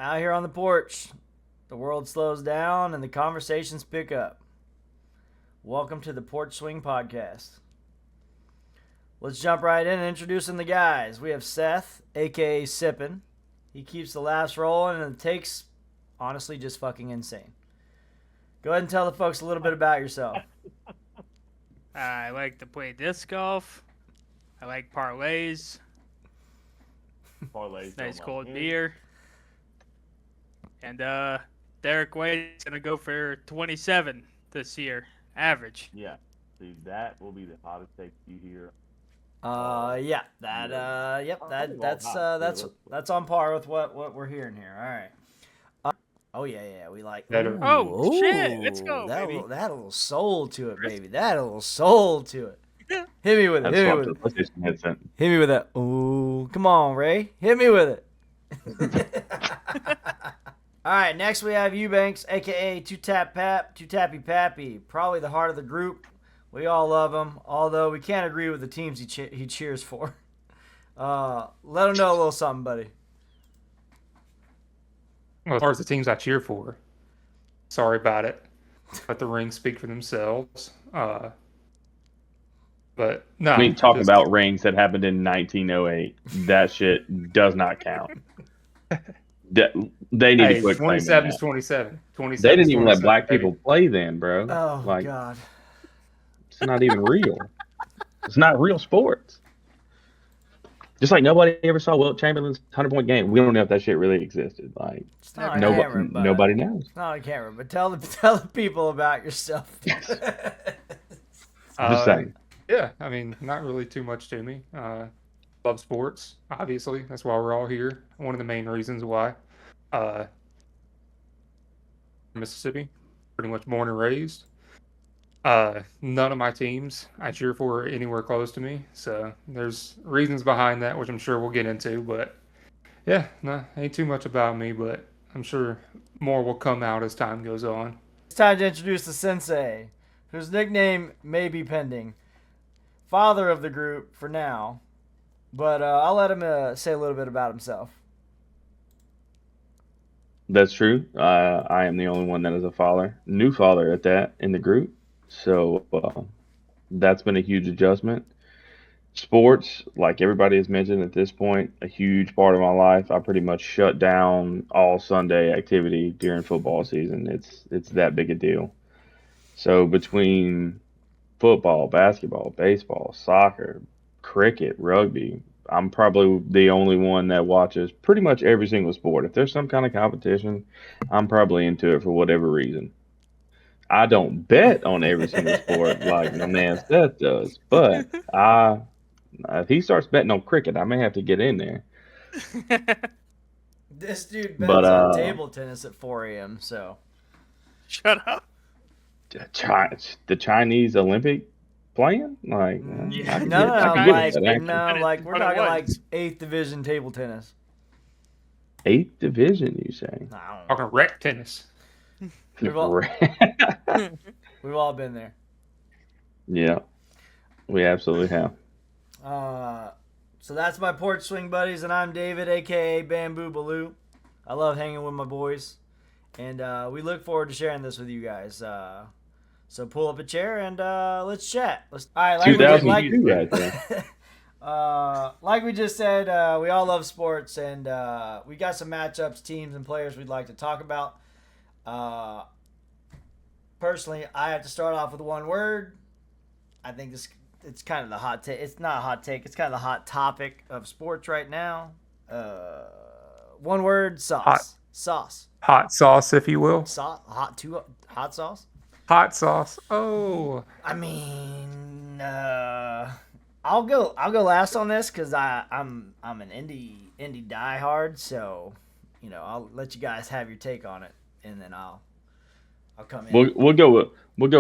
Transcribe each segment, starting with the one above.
Out here on the porch, the world slows down and the conversations pick up. Welcome to the Porch Swing Podcast. Let's jump right in and introducing the guys. We have Seth, aka Sippin'. He keeps the laughs rolling and the takes, honestly, just fucking insane. Go ahead and tell the folks a little bit about yourself. I like to play disc golf. I like parlays. Nice cold beer. And Derek White's going to go for 27 this year, average. Yeah. See, that will be the hottest take you hear. That's on par with what we're hearing here. All right. We like. Oh, shit, let's go, baby. That little soul to it, baby. That little soul to it. Hit me with it. Hit me with that. Ooh, come on, Ray. Hit me with it. All right, next we have Eubanks, a.k.a. Two-Tappy Pappy. Probably the heart of the group. We all love him, although we can't agree with the teams he cheers for. Let him know a little something, buddy. Well, as far as the teams I cheer for, sorry about it. Let the rings speak for themselves. But no. I mean, talk about rings that happened in 1908. That shit does not count. They need to quit claiming 27 is that. 27. They didn't even let black people play then, bro. Oh, God. It's not even real. It's not real sports. Just like nobody ever saw Wilt Chamberlain's 100-point game. We don't know if that shit really existed. Like nobody knows. It's not on camera, but tell the people about yourself. Just saying. Yeah, I mean, not really too much to me. Love sports, obviously. That's why we're all here. One of the main reasons why. Mississippi, pretty much born and raised. None of my teams I cheer for are anywhere close to me. So there's reasons behind that, which I'm sure we'll get into. But yeah, no, ain't too much about me, but I'm sure more will come out as time goes on. It's time to introduce the sensei, whose nickname may be pending. Father of the group for now, but I'll let him say a little bit about himself. That's true. I am the only one that is a father, new father at that, in the group. So that's been a huge adjustment. Sports, like everybody has mentioned at this point, a huge part of my life. I pretty much shut down all Sunday activity during football season. It's that big a deal. So between football, basketball, baseball, soccer, cricket, rugby, I'm probably the only one that watches pretty much every single sport. If there's some kind of competition, I'm probably into it for whatever reason. I don't bet on every single sport like my man Seth does, but if he starts betting on cricket, I may have to get in there. This dude bets on table tennis at 4 a.m., so. Shut up. The Chinese Olympic playing? Like, we're talking like 8th division table tennis. 8th division, you say? Talking rec tennis. We've all been there. Yeah, we absolutely have. So that's my porch swing buddies, and I'm David, a.k.a. Bamboo Baloo. I love hanging with my boys, and we look forward to sharing this with you guys. So pull up a chair and let's chat. All right, like we just said, we all love sports, and we got some matchups, teams, and players we'd like to talk about. Personally, I have to start off with one word. I think it's kind of the hot take. It's not a hot take. It's kind of the hot topic of sports right now. One word: sauce. Sauce. Hot sauce, if you will. Hot sauce. Hot sauce. Oh. I mean, I'll go last on this because I'm an indie diehard, so I'll let you guys have your take on it, and then I'll come in. We'll go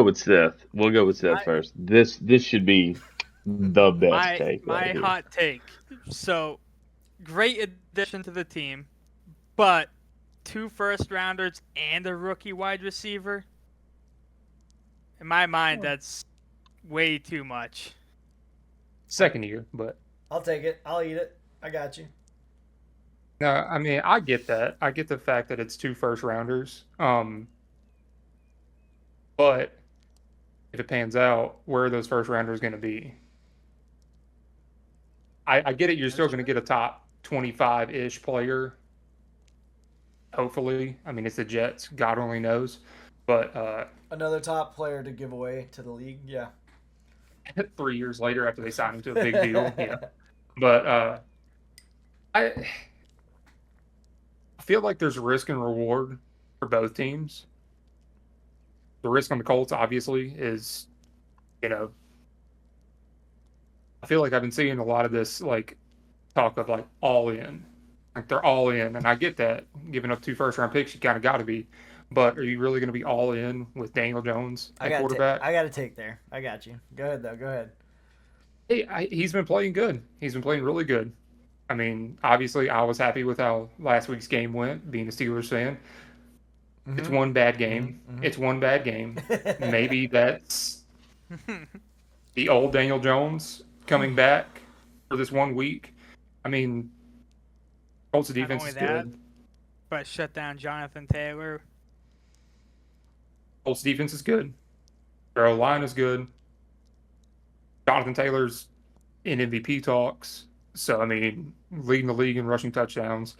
with Seth. We'll go with Seth first. This should be the best take. My hot take. So great addition to the team, but 2 first-rounders and a rookie wide receiver. In my mind, that's way too much. Second year, but I'll take it. I'll eat it. I got you. No, I mean, I get that. I get the fact that it's 2 first rounders. But if it pans out, where are those first rounders going to be? I get it. You're still going to get a top 25-ish player. Hopefully. I mean, it's the Jets. God only knows. But Another top player to give away to the league. Yeah. 3 years later after they signed him to a big deal. Yeah. But I feel like there's risk and reward for both teams. The risk on the Colts, obviously, is, I feel like I've been seeing a lot of this, like, talk of, like, all in. Like, they're all in, and I get that. Giving up 2 first-round picks, you kind of got to be. But are you really going to be all in with Daniel Jones at quarterback? I got to take there. I got you. Go ahead, though. Go ahead. Hey, he's been playing good. He's been playing really good. I mean, obviously, I was happy with how last week's game went, being a Steelers fan. Mm-hmm. It's one bad game. Mm-hmm. It's one bad game. Maybe that's the old Daniel Jones coming back for this 1 week. I mean, Colts defense is good. But shut down Jonathan Taylor. Colts defense is good. Their O-line is good. Jonathan Taylor's in MVP talks. So, I mean, leading the league in rushing touchdowns.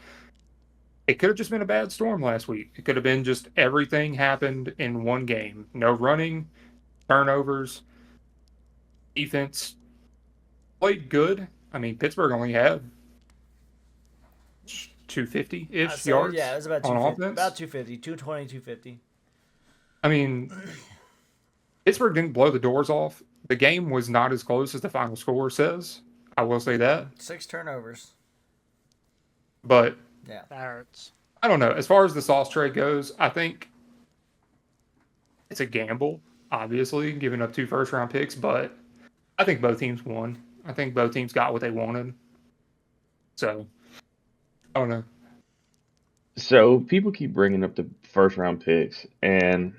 It could have just been a bad storm last week. It could have been just everything happened in one game. No running, turnovers, defense played good. I mean, Pittsburgh only had 250-ish yards. Yeah, it was about 250. About 250, 220, 250. I mean, Pittsburgh didn't blow the doors off. The game was not as close as the final score says. I will say that. 6 turnovers. But yeah, that hurts. I don't know. As far as the sauce trade goes, I think it's a gamble, obviously, giving up 2 first-round picks, but I think both teams won. I think both teams got what they wanted. So, I don't know. So, people keep bringing up the first-round picks, and,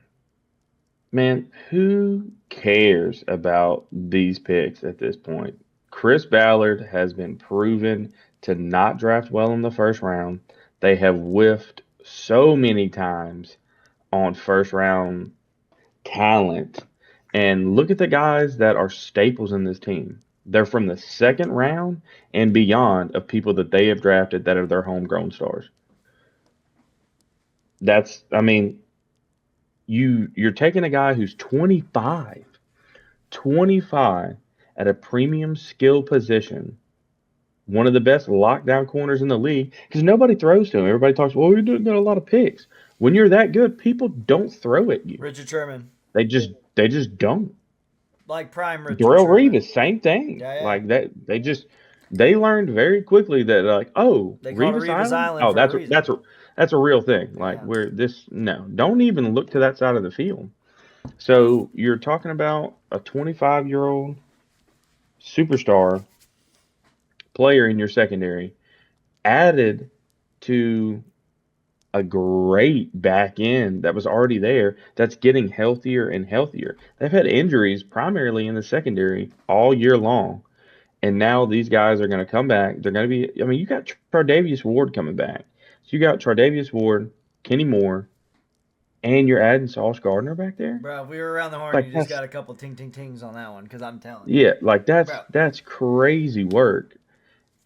man, who cares about these picks at this point? Chris Ballard has been proven to not draft well in the first round. They have whiffed so many times on first-round talent. And look at the guys that are staples in this team. They're from the second round and beyond of people that they have drafted that are their homegrown stars. You're taking a guy who's 25 at a premium skill position, one of the best lockdown corners in the league, because nobody throws to him. Everybody talks, well, you're doing a lot of picks. When you're that good, people don't throw at you. Richard Sherman. They just don't. Like prime Richard Darrell Sherman. Revis, same thing. Yeah. Like that, they learned very quickly that, like, oh, they call Revis Island. Oh, that's a real thing. Like, don't even look to that side of the field. So you're talking about a 25-year-old superstar player in your secondary added to a great back end that was already there that's getting healthier and healthier. They've had injuries primarily in the secondary all year long. And now these guys are going to come back. They're going to be, I mean, you got Tre'Davious Ward coming back. So you got Tre'Davious Ward, Kenny Moore, and you're adding Sauce Gardner back there? Bro, if we were around the horn, like, you just got a couple ting-ting-tings on that one, because I'm telling you. Yeah, like that's crazy work.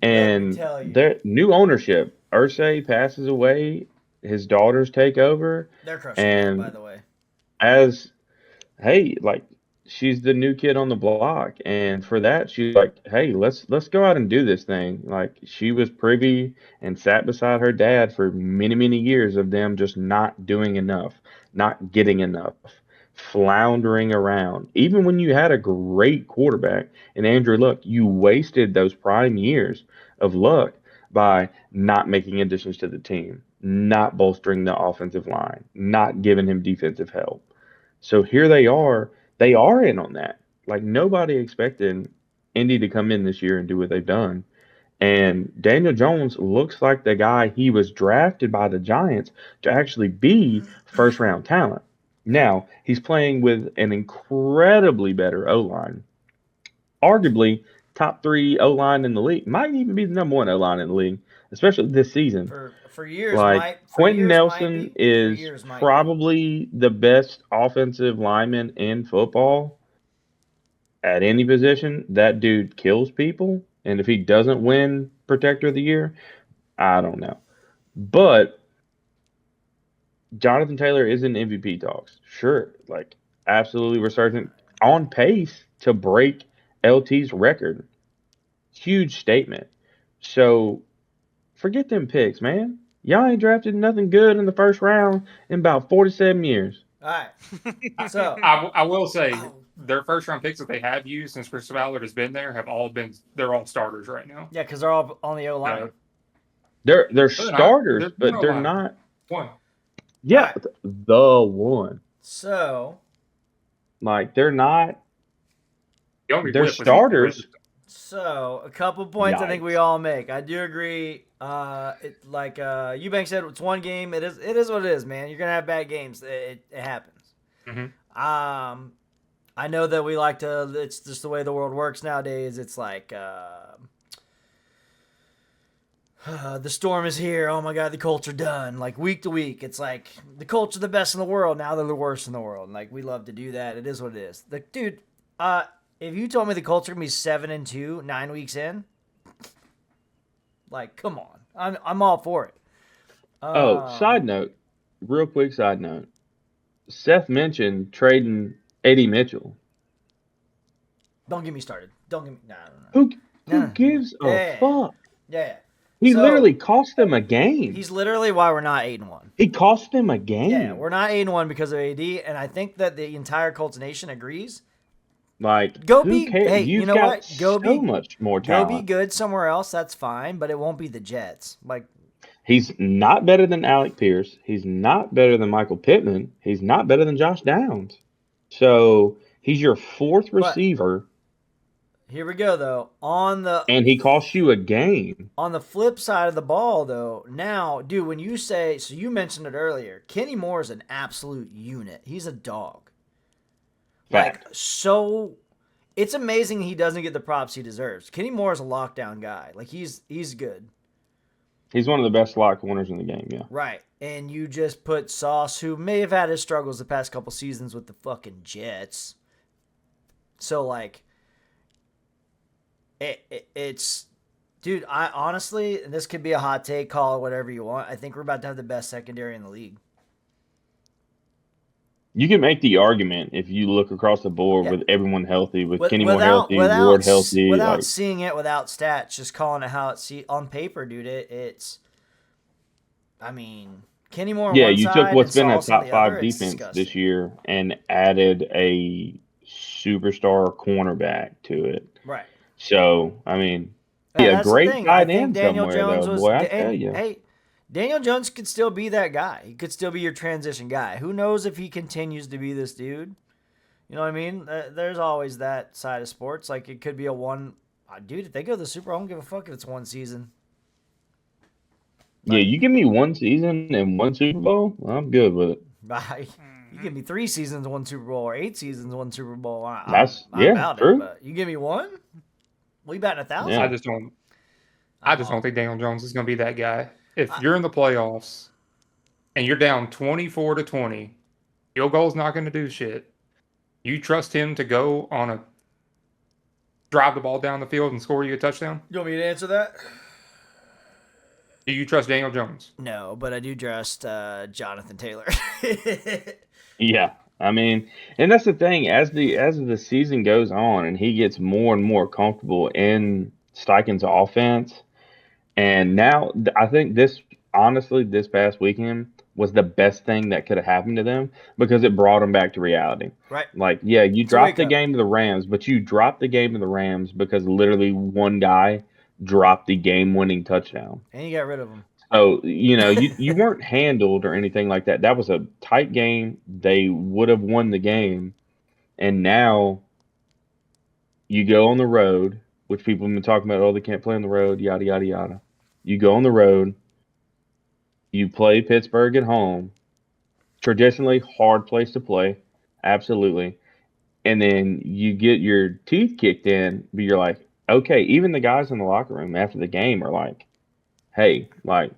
And their new ownership, Irsay passes away, his daughters take over. They're crushing it, by the way. She's the new kid on the block, and for that she's like, hey, let's go out and do this thing. Like, she was privy and sat beside her dad for many years of them just not doing enough, not getting enough, floundering around. Even when you had a great quarterback in Andrew Luck, you wasted those prime years of Luck by not making additions to the team, not bolstering the offensive line, not giving him defensive help. So here they are in on that. Like, nobody expected Indy to come in this year and do what they've done. And Daniel Jones looks like the guy he was drafted by the Giants to actually be first-round talent. Now, he's playing with an incredibly better O-line. Arguably, top 3 O-line in the league. Might even be the number 1 O-line in the league. especially this season. For years, Like might for Quentin years might Nelson be. For is years might be. probably the best offensive lineman in football at any position. That dude kills people, and if he doesn't win Protector of the Year, I don't know. But Jonathan Taylor is in MVP talks. Sure, like absolutely resurgent, on pace to break LT's record. Huge statement. So forget them picks, man. Y'all ain't drafted nothing good in the first round in about 47 years. All right. So I will say their first round picks that they have used since Chris Ballard has been there they're all starters right now. yeah, because they're all on the O line. So, They're they're starters, not. but they're not. One. Yeah, Alright. the one. So Like they're not. The only They're whip was starters. a couple points I think we Yikes. all make. I do agree. Eubank said, it's one game. It is what it is, man. You're gonna have bad games. It happens. Mhm. I know that we like to. It's just the way the world works nowadays. It's like the storm is here. Oh my God, the Colts are done. Like week to week, it's like the Colts are the best in the world. Now they're the worst in the world. And like we love to do that. It is what it is. Dude, if you told me the Colts are gonna be 7-2 9 weeks in, like come on, I'm all for it. Side note, real quick side note. Seth mentioned trading Eddie Mitchell. Don't get me started. Don't get me. Nah, Who Nah. gives a Yeah. fuck? Yeah. He So- literally cost them a game. He's literally why we're not 8-1. He cost them a game. Yeah, we're not 8-1 because of AD, and I think that the entire Colts nation agrees. Like, Go who be- cares? hey, You've you know got what? Go so be- much more Go talent. be good somewhere else, that's fine, but it won't be the Jets. Like, He's not better than Alec Pierce. He's not better than Michael Pittman. He's not better than Josh Downs. So he's your fourth receiver, here we go though. and he cost you a game. On the flip side of the ball, though, now, dude, when you say, so you mentioned it earlier, Kenny Moore is an absolute unit. He's a dog. Fact. Like, so it's amazing he doesn't get the props he deserves. Kenny Moore is a lockdown guy. Like, he's good. He's one of the best slot corners in the game, yeah. Right. And you just put Sauce, who may have had his struggles the past couple seasons with the fucking Jets. So, like, it's... Dude, I honestly, and this could be a hot take, call it whatever you want. I think we're about to have the best secondary in the league. You can make the argument if you look across the board Yeah. with everyone healthy, with Kenny Moore healthy, Ward healthy. Without Like, seeing it, without stats, just calling it how it's on paper, dude. It's. I mean, Kenny Moore. On yeah, one you side took what's and been a Sauce on top the five other, it's defense disgusting. this year and added a superstar cornerback to it. Right. So, I mean, And yeah, that's the great thing. I tight think end Daniel somewhere, Jones though, was. boy, I tell you. Hey, Daniel Jones could still be that guy. He could still be your transition guy. Who knows if he continues to be this dude? You know what I mean? There's always that side of sports. Like, it could be a one. Dude, if they go to the Super Bowl, I don't give a fuck if it's one season. Yeah, you give me one season and one Super Bowl, I'm good with it. Bye. You give me 3 seasons, 1 Super Bowl, or 8 seasons, 1 Super Bowl. I'm Yeah, about true. it. But you give me one? We batting 1,000? Yeah. I just don't think Daniel Jones is going to be that guy. If you're in the playoffs and you're down 24-20, field goal's not going to do shit. You trust him to go on a drive the ball down the field and score you a touchdown? You want me to answer that? Do you trust Daniel Jones? No, but I do trust Jonathan Taylor. Yeah, I mean, and that's the thing. As the season goes on, and he gets more and more comfortable in Steichen's offense, and now I think this past weekend was the best thing that could have happened to them because it brought them back to reality. Right. Like, yeah, you It's a dropped the wake-up. game to the Rams, but you dropped the game to the Rams because literally one guy dropped the game-winning touchdown. And you got rid of him. So, you weren't handled or anything like that. That was a tight game. They would have won the game. And now you go on the road, which people have been talking about, oh, they can't play on the road, yada, yada, yada. You go on the road. You play Pittsburgh at home. Traditionally, hard place to play. Absolutely. And then you get your teeth kicked in, but you're like, okay, even the guys in the locker room after the game are like, hey, like,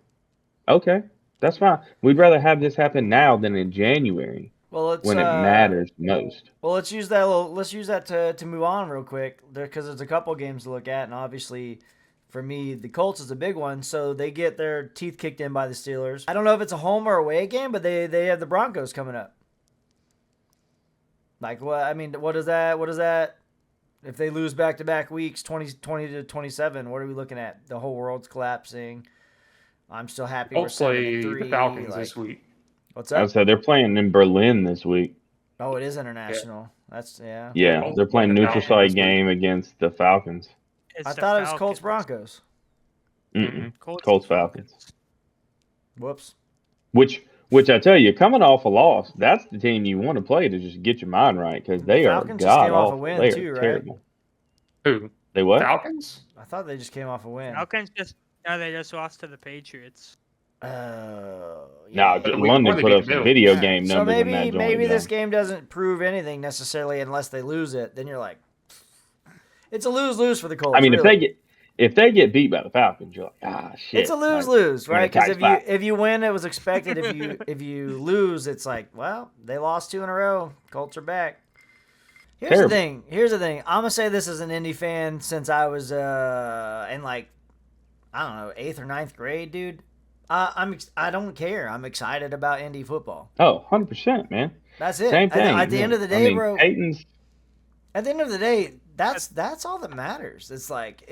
okay, that's fine. We'd rather have this happen now than in January Well, when it matters most. Well, let's use that. Let's use that to move on real quick, because there's a couple games to look at, and obviously, for me, the Colts is a big one. So they get their teeth kicked in by the Steelers. I don't know if it's a home or away game, but they have the Broncos coming up. Like, what? I mean, what is that? What is that? If they lose back-to-back weeks, 20 to 27, what are we looking at? The whole world's collapsing. I'm still happy we're Colts play 7-3. the Falcons this week. What's I that? said they're playing in Berlin this week. Oh, it is international. That's yeah. Yeah, Colts they're playing play the neutral Falcons site this week. game against the Falcons. It's I the thought it was Colts Falcons. Broncos. Mm-mm. Colts, Colts and Falcons. Whoops. Which I tell you, coming off a loss, that's the team you want to play to just get your mind right because they are Falcons just came god off a awful. win They too, are right? terrible. Who? They what? Falcons? I thought they just came off a win. Falcons they just lost to the Patriots. No, yeah. But London they put beat up the some Bills. video Yeah. game So numbers in that maybe joint. maybe this though. game doesn't prove anything necessarily unless they lose it. Then you're like, it's a lose-lose for the Colts. I mean, really. if they get beat by the Falcons, you're like, shit. It's a like, lose-lose, we're in a right? Because tight spot. if you win, it was expected. If you lose, it's like, well, they lost 2 in a row. Colts are back. Here's Terrible. the thing. Here's the thing. I'm gonna say this as an Indy fan since I was in like, I don't know, 8th or 9th grade, dude. I don't care. I'm excited about Indy football. Oh, 100%, man. That's it. Same thing. At the end of the day, bro. Peyton's At the end of the day, that's all that matters. It's like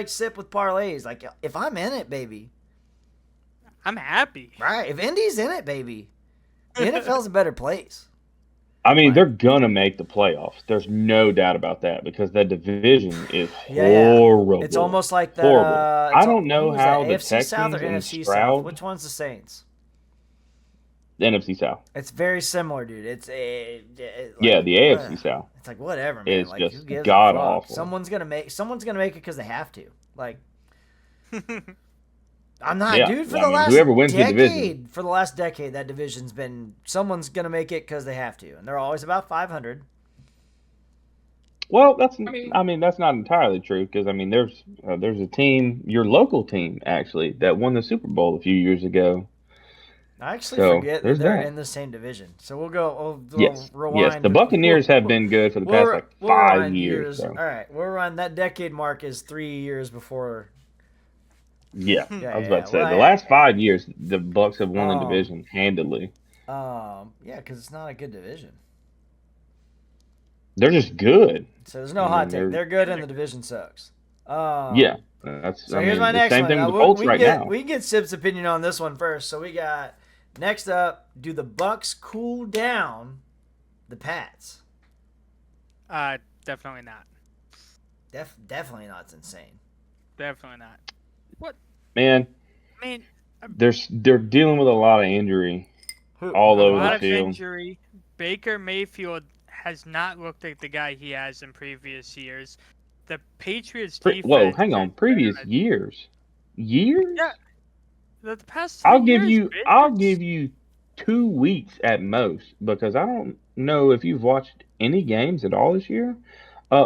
sip with parlays. Like, if I'm in it, baby, I'm happy. right? If Indy's in it, baby, the NFL's a better place. I mean, Right. they're gonna make the playoffs. There's no doubt about that because that division is Yeah. horrible. It's almost like that. Horrible. I it's don't know who's how that, the AFC South or Texans and NFC Stroud- South. Which one's the Saints? the NFC South. It's very similar, dude. It's Yeah, the AFC South. It's like whatever, man. It's Like, just who gives a god fuck? awful. Someone's gonna make it because they have to. Like, I'm not, Yeah, dude. For I the mean, last whoever wins the decade, division. for the last decade, that division's been someone's gonna make it because they have to, and they're always about 500. Well, that's mean- I mean that's not entirely true because I mean there's a team, your local team actually, that won the Super Bowl a few years ago. I actually So, forget that there's they're that. in the same division. So we'll Yes, rewind. yes, the Buccaneers have been good for the past like We'll 5 rewind years. So. All right, we'll run that decade mark is 3 years before. Yeah, Yeah, I was about to say well, the last 5 years the Bucks have won the division handily. Yeah, because it's not a good division. They're just good. So there's no I hot mean, take. They're good and the division sucks. Yeah, that's. So I here's mean, my the next same one. thing Now, with the Colts right now. We can get Sip's opinion on this one first. So we got next up. Do the Bucks cool down the Pats? Definitely not. Definitely not. It's insane. Definitely not. Man, I mean, they're dealing with a lot of injury all a over lot the of field. injury. Baker Mayfield has not looked like the guy he has in previous years. The Patriots defense. Whoa, hang on. Previous years. Years? Yeah. The past. I'll 3 give years, you 2 weeks at most because I don't know if you've watched any games at all this year.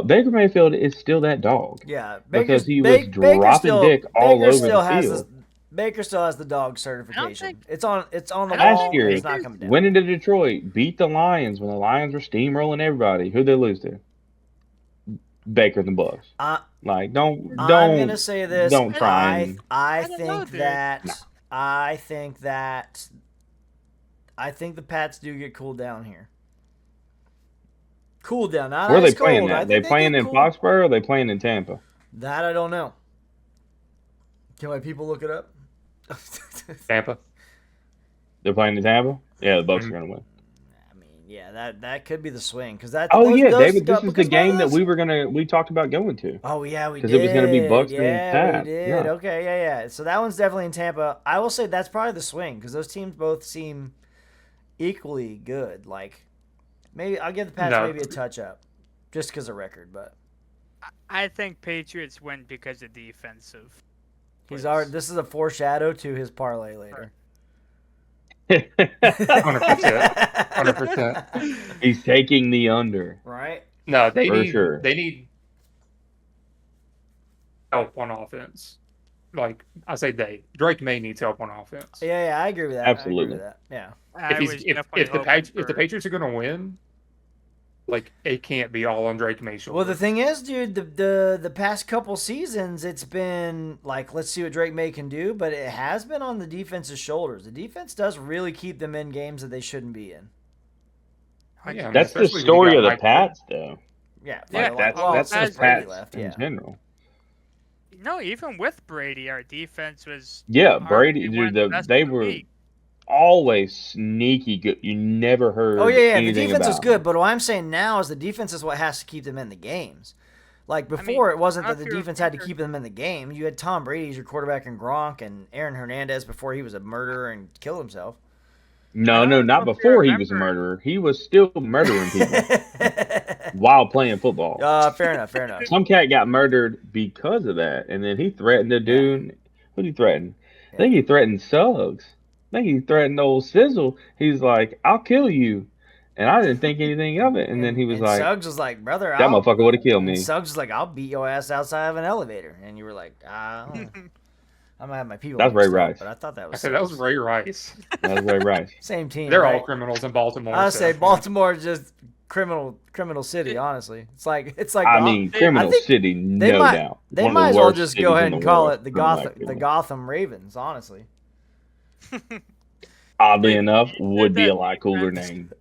Baker Mayfield is still that dog. Yeah, Because he was dropping dick all over the field. Baker still has the dog certification. think- It's on the Last wall. year, It's not coming down. went into Detroit, beat the Lions when the Lions were steamrolling everybody. Who'd they lose to? Baker and the Bucks. Like, don't. I'm gonna say this. Don't try and. I don't know, think dude. that. I think that. I think the Pats do get cooled down here. Cooled down. Not Where are they ice playing cold. I at? They think playing get in cooled- Foxborough or are they playing in Tampa? That I don't know. Can my people look it up? Tampa. They're playing in Tampa? Yeah, the Bucks Mhm. are going to win. I mean, yeah, that could be the swing because that. Oh, those- yeah, those- David, this is the because game that those- we talked about going to. Oh yeah, we did. 'Cause it was gonna be Bucks and Yeah, Pats. we did. Yeah. Okay, yeah. So that one's definitely in Tampa. I will say that's probably the swing because those teams both seem equally good. Like maybe I'll give the Pats No. maybe a touch up, just because of record. But I think Patriots win because of defensive. he's plays. already. This is a foreshadow to his parlay later. 100%. 100%. He's taking the under. Right. No, For sure. they need help on offense. like I say they, Drake May needs help on offense. Yeah, I agree with that. Absolutely. I agree with that. Yeah. I was definitely If the hoping if the for- Patriots are gonna win, like it can't be all on Drake May's Well, the shoulders. thing is, dude, the past couple seasons, it's been like, let's see what Drake May can do, but it has been on the defense's shoulders. The defense does really keep them in games that they shouldn't be in. Yeah, I mean, That's the especially when you story got of the Mike- Pats, though. Yeah, Yeah, Like well, that's since the Brady Pats left, in yeah. general. No, even with Brady, our defense was Yeah, Brady, arguably one of dude, the best they in the were league. always sneaky good. You never heard Oh yeah, the anything defense about is good, them. but what I'm saying now is the defense is what has to keep them in the games. Like before, it wasn't not that the to defense had to remember- keep them in the game. You had Tom Brady as your quarterback and Gronk and Aaron Hernandez before he was a murderer and killed himself. No, I no, don't not know if you before he was a remember. murderer. He was still murdering people while playing football. Fair enough, fair enough. Some cat got murdered because of that, and then he threatened a dude. Who did he threaten? I think he threatened Suggs. I think he threatened old Sizzle. He's like, "I'll kill you," and I didn't think anything of it. And then he was and like, Suggs was like, brother, "That motherfucker would have killed and me." Suggs was like, I'll beat your ass outside of an elevator. And you were like, I'm gonna have my people. That's Ray mixed up, Rice. But I thought that I was said that was Suggs. Ray Rice. That was Ray Rice. Same team. They're right? all criminals in Baltimore. I so, say yeah. Baltimore is just criminal city. Honestly, it's like I mean, Criminal I think City, they no might doubt. they One of might the as well worst just cities go in ahead and call world it the for black the people. Gotham Ravens. Honestly, Oddly Wait, enough, you would said be a that lot cooler defense- name.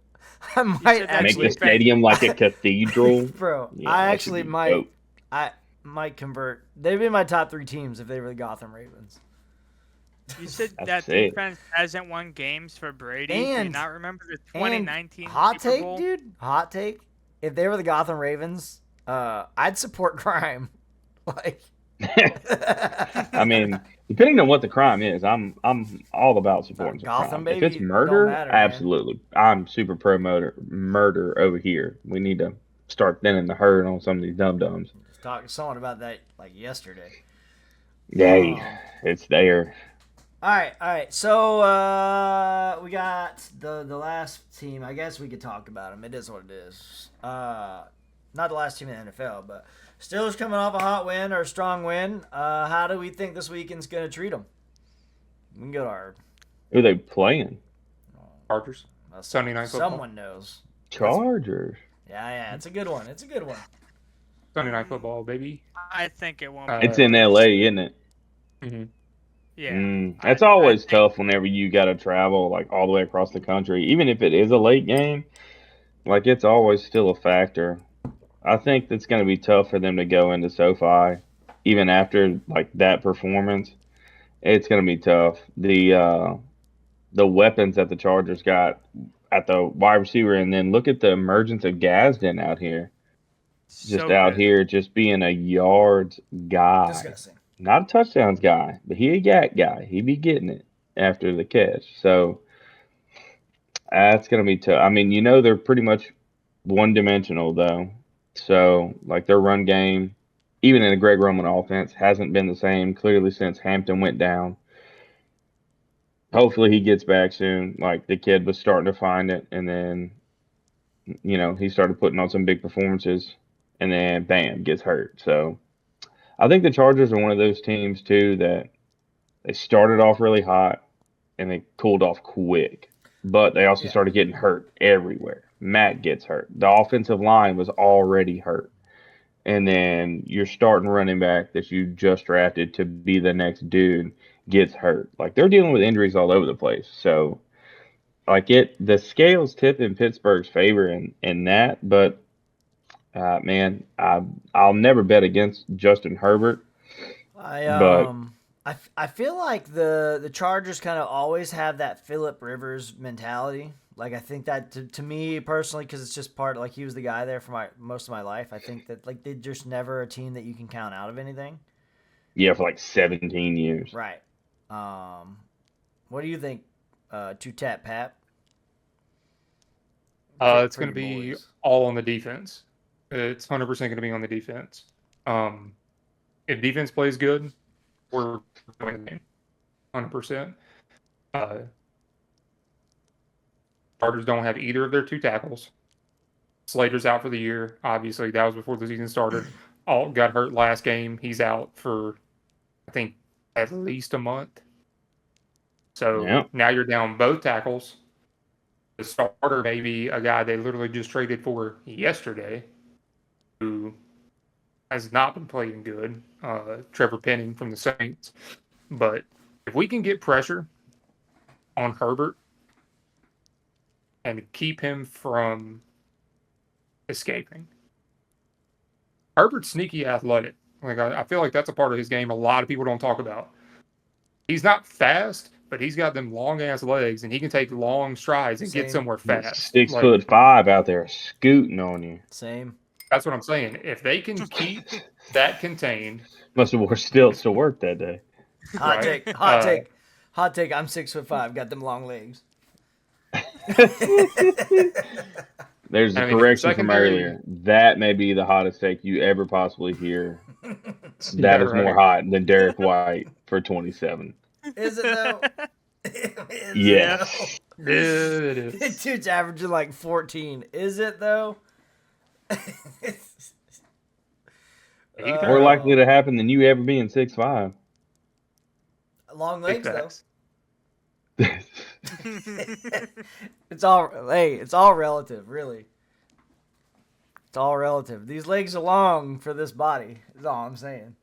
I might said that Make actually, the stadium like a cathedral. bro. Yeah, I that actually should be might. dope. I might convert. They'd be my top 3 teams if they were the Gotham Ravens. You said That's that sick. defense hasn't won games for Brady. Do you And- not remember the And 2019 hot Super take, Bowl? dude. Hot take. If they were the Gotham Ravens, I'd support crime. Like, I mean, depending on what the crime is, I'm all about supporting some Gotham, crime. If baby, it's don't murder, matter, man. absolutely. I'm super pro murder over here. We need to start thinning the herd on some of these dum dums. was talking to someone about that like yesterday. Yay, it's there. All right. So we got the last team. I guess we could talk about them. It is what it is. Not the last team in the NFL, but Steelers coming off a hot win or a strong win. How do we think this weekend's going to treat them? We can go to our Who are they playing? Chargers. Sunday night football. Someone knows. Chargers. Yeah. It's a good one. It's a good one. Sunday night football, baby. I think it won't. It's in LA, isn't it? Mm-hmm. Yeah. That's always tough whenever you got to travel like all the way across the country. Even if it is a late game, like it's always still a factor. I think it's going to be tough for them to go into SoFi, even after like that performance. It's going to be tough. The weapons that the Chargers got at the wide receiver, and then look at the emergence of Gadsden out here, just So out good. here, just being a yards guy. Disgusting. Not a touchdowns guy, but he a yak guy. He be getting it after the catch. So that's going to be tough. I mean, they're pretty much one-dimensional, though. So, like, their run game, even in a Greg Roman offense, hasn't been the same clearly since Hampton went down. Hopefully he gets back soon. Like, the kid was starting to find it, and then, he started putting on some big performances, and then, bam, gets hurt. So, I think the Chargers are one of those teams, too, that they started off really hot, and they cooled off quick. But they also started getting hurt everywhere. Matt gets hurt. The offensive line was already hurt. And then your starting running back that you just drafted to be the next dude gets hurt. Like, they're dealing with injuries all over the place. So, like, the scales tip in Pittsburgh's favor in that. But, man, I'll never bet against Justin Herbert. I feel like the Chargers kind of always have that Phillip Rivers mentality. Like, I think that to me personally, because it's just part, like, he was the guy there for most of my life. I think that, like, they're just never a team that you can count out of anything. Yeah, for like 17 years. Right. What do you think, Two-Tap Pap? It's For going to your be boys. all on the defense. It's 100% going to be on the defense. If defense plays good, we're going to win 100%. Chargers don't have either of their 2 tackles. Slater's out for the year. Obviously, that was before the season started. Alt got hurt last game. He's out for, I think, at least a month. So Yep. now you're down both tackles. The starter may be a guy they literally just traded for yesterday, who has not been playing good, Trevor Penning from the Saints. But if we can get pressure on Herbert and keep him from escaping. Herbert's sneaky athletic. Like I feel like that's a part of his game a lot of people don't talk about. He's not fast, but he's got them long ass legs, and he can take long strides and get Same. somewhere fast. 6'5" out there scooting on you. Same. That's what I'm saying. If they can keep that contained, Must have wore stilts to work that day. Hot Right. take. Hot take. I'm 6'5", got them long legs. There's a I mean, correction from secondary- earlier. That may be the hottest take you ever possibly hear. That Yeah, is more right. hot than Derek White for 27. Is it though? Is Yes. it is. it though? Dude's averaging like 14. Is it though? More likely to happen than you ever being 6'5". Long Big legs though. facts. It's all relative, really. It's all relative. These legs are long for this body. Is all I'm saying.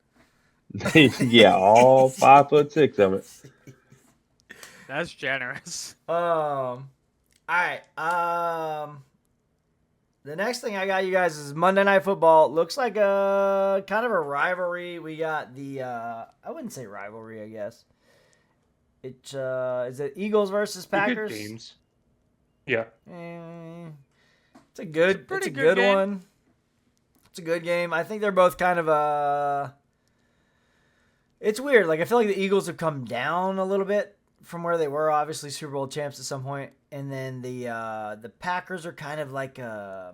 Yeah, all 5'6" of it. That's generous. All right. The next thing I got you guys is Monday Night Football. Looks like a kind of a rivalry. We got the I wouldn't say rivalry, I guess. It's is it Eagles versus They're Packers? Good teams. Yeah. It's a good pretty it's a good good game. one. It's a good game. I think they're both kind of it's weird. Like I feel like the Eagles have come down a little bit from where they were, obviously Super Bowl champs at some point, and then the Packers are kind of like a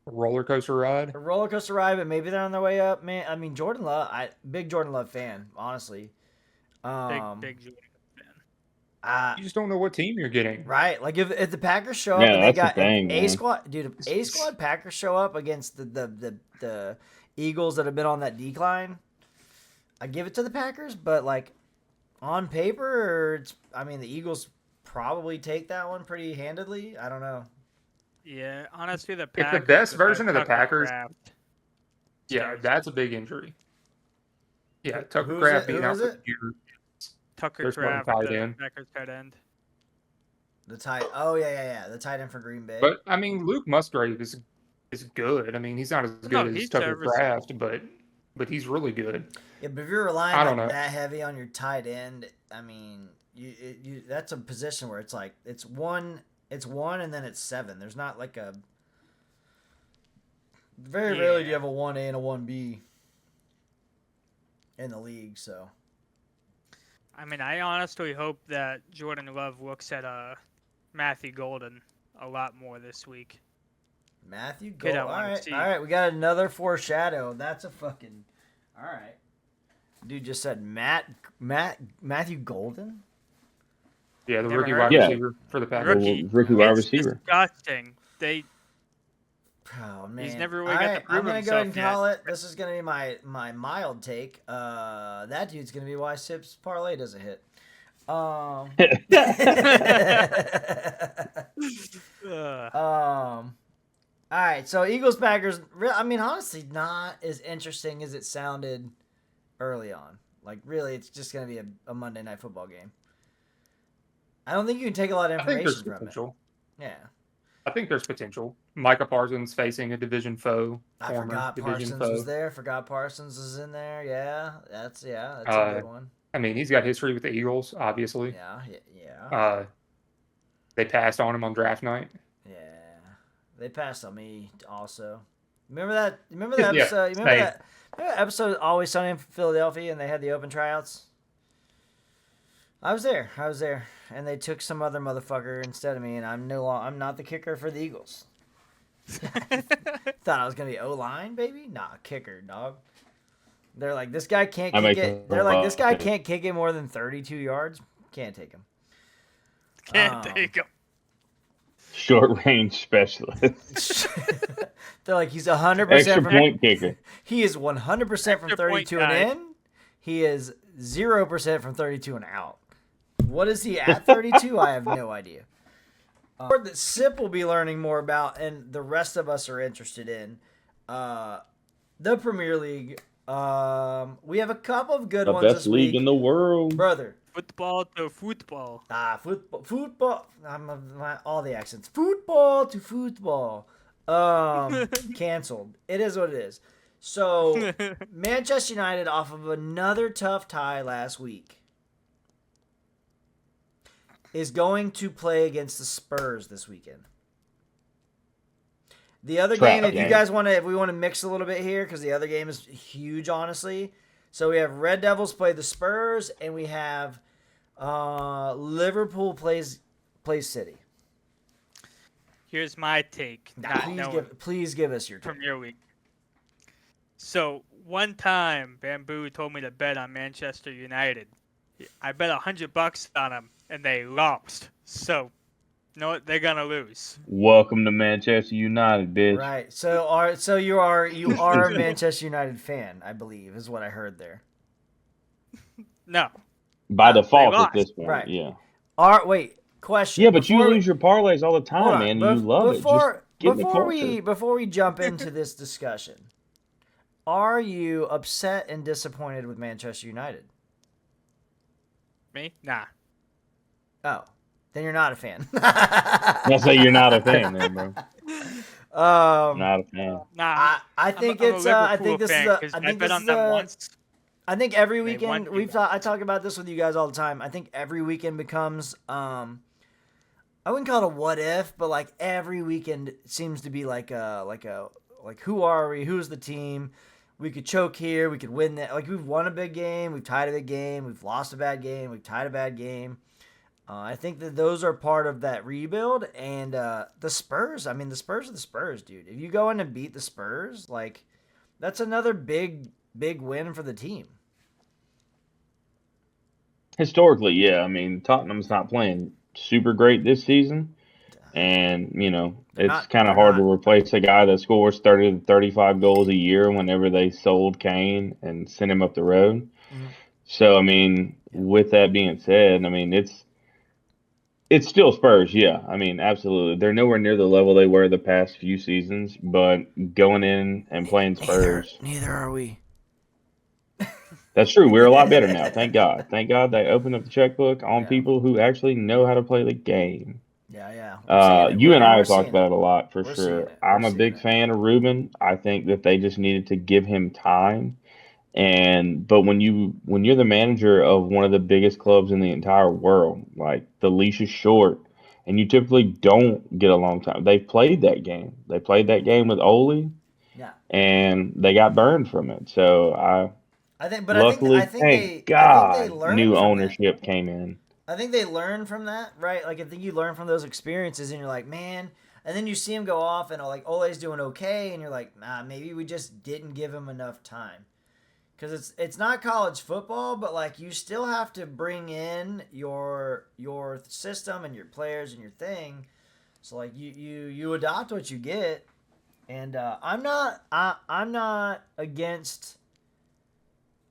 Roller coaster ride. roller coaster ride, but maybe they're on their way up. Man, I mean Jordan Love, big Jordan Love fan, honestly. Big Jordan fan. You just don't know what team you're getting. Right, like if the Packers show up Yeah, and they that's the got thing, A man. squad, dude, if A squad Packers show up against the Eagles that have been on that decline, I give it to the Packers, but like on paper, the Eagles probably take that one pretty handedly. I don't know. Yeah, honestly, the If Packers. the best without version of the Tucker Packers, Kraft, yeah, that's a big injury. Yeah, Tucker Who is Kraft it? being Who out is for it? years. Tucker There's one Kraft, tight the end. Packers tight end. The tight. Oh yeah. The tight end for Green Bay. But I mean, Luke Musgrave is good. I mean, he's not as good No, as he's Tucker serviceable. Kraft, but he's really good. Yeah, but if you're relying I don't like know. that heavy on your tight end, I mean, you that's a position where it's like it's one and then it's 7. There's not like a very rarely do you have a 1A and a 1B in the league. So I mean, I honestly hope that Jordan Love looks at Matthew Golden a lot more this week. Matthew Kid I Gold. All wanna right, see. all right. We got another foreshadow. That's a fucking. All right. Dude just said Matthew Golden. Yeah, the Never rookie heard wide of him. receiver for the Packers. Rookie wide It's receiver. disgusting. Oh man, never really All got to right, prove I'm gonna go ahead and himself call it. This is gonna be my mild take. That dude's gonna be why Sip's parlay doesn't hit. Ugh. All right, so Eagles Packers. I mean, honestly, not as interesting as it sounded early on. Like, really, it's just gonna be a Monday Night Football game. I don't think you can take a lot of I think there's information from it. potential. Yeah, I think there's potential. Micah Parsons facing a division foe. I former forgot division Parsons foe. was there. Forgot Parsons is in there. Yeah, that's a good one. I mean, he's got history with the Eagles, obviously. Yeah. They passed on him on draft night. Yeah, they passed on me also. Remember that episode? Yeah, Remember that episode of Always Sunny in Philadelphia, and they had the open tryouts. I was there, and they took some other motherfucker instead of me, and I'm not the kicker for the Eagles. Thought I was gonna be O-line, baby? Nah, kicker, dog. They're like, this guy can't I kick make it. the They're like, this guy fuck. can't kick it more than 32 yards. Can't take him. Can't take him. Short range specialist. They're like, he's 100% Extra from point kicker. He is 100% from Extra point 32 guy. and in. He is 0% from 32 and out. What is he at 32? I have no idea. Sport that Sip will be learning more about, and the rest of us are interested in, the Premier League. We have a couple of good The ones best this league week. in the world. Brother. Football to football. Football. All the accents. Football to football. Canceled. It is what it is. So, Manchester United, off of another tough tie last week, is going to play against the Spurs this weekend. The other game, if you guys want to, if we want to mix a little bit here, because the other game is huge, honestly. So we have Red Devils play the Spurs, and we have Liverpool plays City. Here's my take. Please give us your take. Premier League. So one time, Bamboo told me to bet on Manchester United. I bet $100 on them, and they lost. So, you know what? They're gonna lose. Welcome to Manchester United, bitch. Right. So you are a Manchester United fan, I believe, is what I heard there. No. By default lost. at this point, Right. yeah. Wait, question. Yeah, but you lose your parlays all the time, man. You love it. Just get in the culture. Before we jump into this discussion, are you upset and disappointed with Manchester United? Me? Nah. Oh, then you're not a fan. I say you're not a fan, then, bro. Not a fan. Nah. I think I'm it's. a I think this Liverpool is. fan, I think bet this on is. them once. I think every They weekend won. I talk about this with you guys all the time. I think every weekend becomes. I wouldn't call it a what if, but like every weekend seems to be like who are we? Who's the team? We could choke here. We could win that. Like, we've won a big game. We've tied a big game. We've lost a bad game. We've tied a bad game. I think that those are part of that rebuild. And the Spurs, I mean, the Spurs are the Spurs, dude. If you go in and beat the Spurs, like, that's another big win for the team. Historically, yeah. I mean, Tottenham's not playing super great this season. And, you know, it's kind of hard to replace a guy that scores 30 to 35 goals a year whenever they sold Kane and sent him up the road. Mm-hmm. So, I mean, with that being said, I mean, it's still Spurs, yeah. I mean, absolutely. They're nowhere near the level they were the past few seasons, but going in and playing Spurs. Neither are we. That's true. We're a lot better now. Thank God. Thank God they opened up the checkbook on people who actually know how to play the game. Yeah. You and I have talked about it a lot for We're sure. I'm a big fan of Ruben. I think that they just needed to give him time. But when you're the manager of one of the biggest clubs in the entire world, like the leash is short, and you typically don't get a long time. They played that game. They played that game with Ole, and they got burned from it. So I think thank God, new ownership came in. I think they learn from that, right? Like, I think you learn from those experiences, and you're like, man. And then you see him go off, and like Ole's doing okay, and you're like, nah, maybe we just didn't give him enough time, because it's not college football, but like you still have to bring in your system and your players and your thing. So like you adopt what you get, and I'm not against.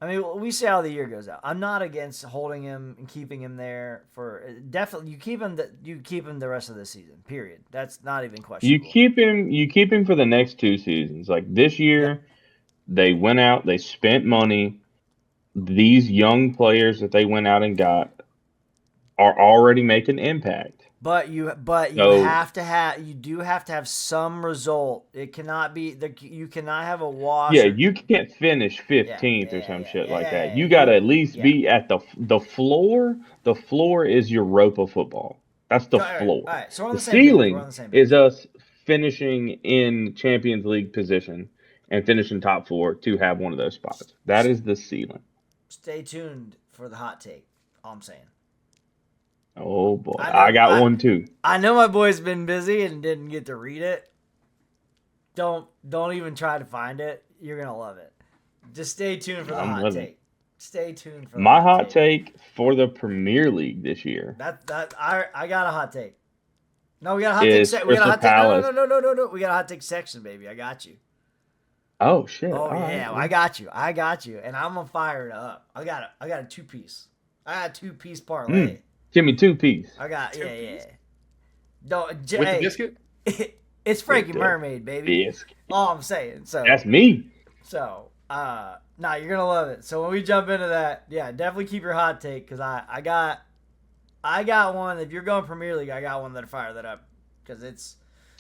I mean, we see how the year goes out. I'm not against holding him and keeping him there for definitely. You keep him the rest of the season. Period. That's not even questionable. You keep him for the next 2 seasons. Like this year, they went out, they spent money. These young players that they went out and got are already making impact. But you have to have some result. It cannot be you cannot have a wash. Yeah, you can't finish 15th or some shit like that. You got to at least be at the floor. The floor is Europa football. That's the floor. All right. So we're on the the same ceiling page. is us finishing in Champions League position and finishing top 4 to have one of those spots. That is the ceiling. Stay tuned for the hot take. All I'm saying. Oh boy, I got one too. I know my boy's been busy and didn't get to read it. Don't even try to find it. You're gonna love it. Just stay tuned for the hot take. Stay tuned for my hot take for the Premier League this year. I got a hot take. No, we got a hot take. We got a hot take. No. We got a hot take section, baby. I got you. Oh shit! Oh All right, yeah, well, I got you, and I'm gonna fire it up. I got a 2-piece. I got a 2-piece parlay. give me 2-piece. I got Two yeah. piece? Don't With the hey, biscuit? it's Frankie With the Mermaid, baby. biscuit. All I'm saying. That's me. Nah, you're gonna love it. So when we jump into that, yeah, definitely keep your hot take because I got one. If you're going Premier League, I got one that'll fire that up because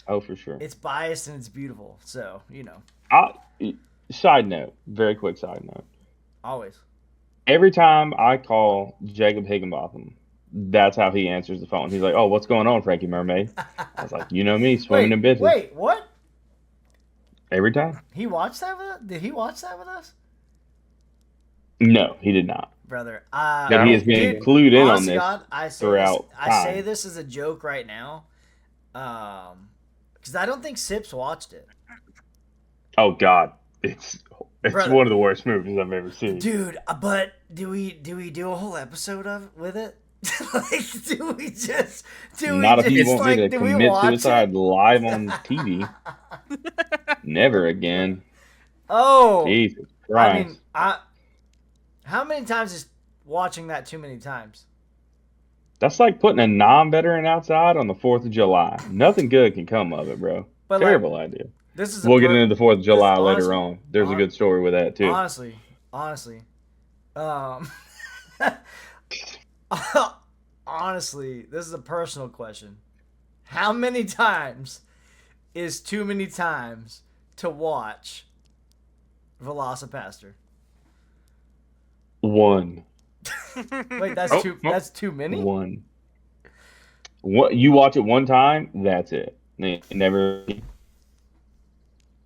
Oh, for sure. it's biased and it's beautiful. So Side note, very quick side note. always. Every time I call Jacob Higginbotham, that's how he answers the phone. He's like, "Oh, what's going on, Frankie Mermaid?" I was like, "You know me, swimming in business." Wait, what? Every time? He watched that with us? Did he watch that with us? No, he did not. Brother, But he has been dude, clued in on honest to this God, I say throughout this, I say time. this as a joke right now, because I don't think Sips watched it. Oh God, it's Brother. one of the worst movies I've ever seen. Dude, but do we do a whole episode with it? Like, do we just Not if you want me to do we commit watch suicide it? live on TV. Never again. Oh, Jesus I Christ. mean, how many times is watching that too many times? That's like putting a non-veteran outside on the 4th of July. Nothing good can come of it, bro. But Terrible idea. This is We'll get into the 4th of July later honestly- on. There's a good story with that, too. Honestly, honestly, this is a personal question. How many times is too many times to watch Velocipaster? 1. Wait, that's Oh, too. oh. That's too many. 1. What you watch it one time, that's it. Never.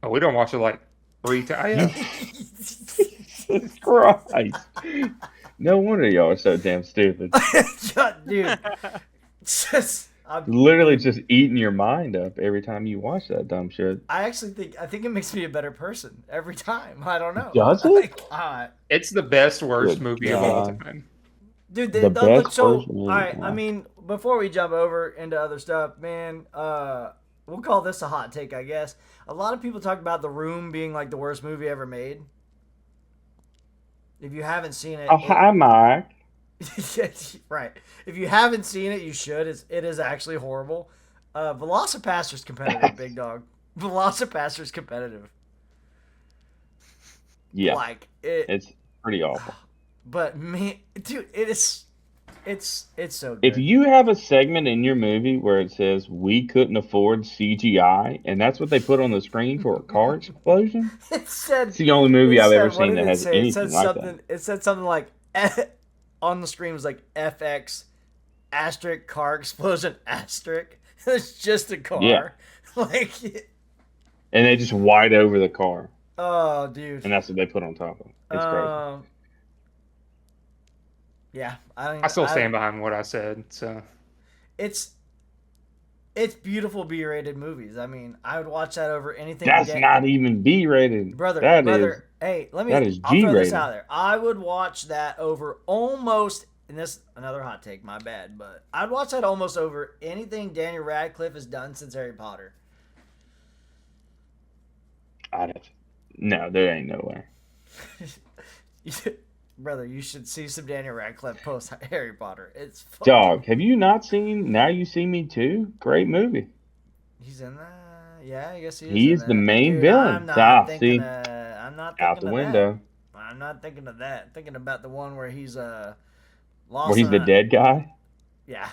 Oh, we don't watch it like 3 times. Jesus Christ. No wonder y'all are so damn stupid. Dude, I'm Literally just eating your mind up every time you watch that dumb shit. I think it makes me a better person every time. I don't know. Does it? Like, It's the best, worst Good movie of all God. time. dude, The best so version all is- right. I wow. mean, before we jump over into other stuff, man, we'll call this a hot take, I guess. A lot of people talk about The Room being like the worst movie ever made. If you haven't seen it, Oh, hi, Mike. right. If you haven't seen it, you should. It is actually horrible. Velocipaster's competitive, big dog. Velocipaster's competitive. Yeah, Like it, it's pretty awful. but man, dude, it's so good. If you have a segment in your movie where it says we couldn't afford CGI, and that's what they put on the screen for a car explosion, it said it's the only movie it I've said- ever what seen did that it has say? It anything said like something. that. It said something like on the screen was like FX asterisk car explosion asterisk. It's just a car. Yeah. Like, And they just wide over the car, oh, dude. and that's what they put on top of it. It's crazy. Yeah, I still stand behind what I said. So It's beautiful B-rated movies. I mean, I would watch that over anything. That's not even B-rated. brother. That brother. is- Hey, that is I'll throw this G-rated. out there. I would watch that over almost. And this another hot take, my bad, but I'd watch that almost over anything Daniel Radcliffe has done since Harry Potter. No, there ain't no way. Brother, you should see some Daniel Radcliffe post Harry Potter. It's fucking, Dog, have you not seen Now You See Me Too? Great movie. He's in that. Yeah, I guess he is. He's in the that. main Dude, villain. I'm not Ah, thinking. see? I'm not thinking Out the of window. That. I'm not thinking of that. I'm thinking about the one where he's lost. Where he's the in a- dead guy? Yeah.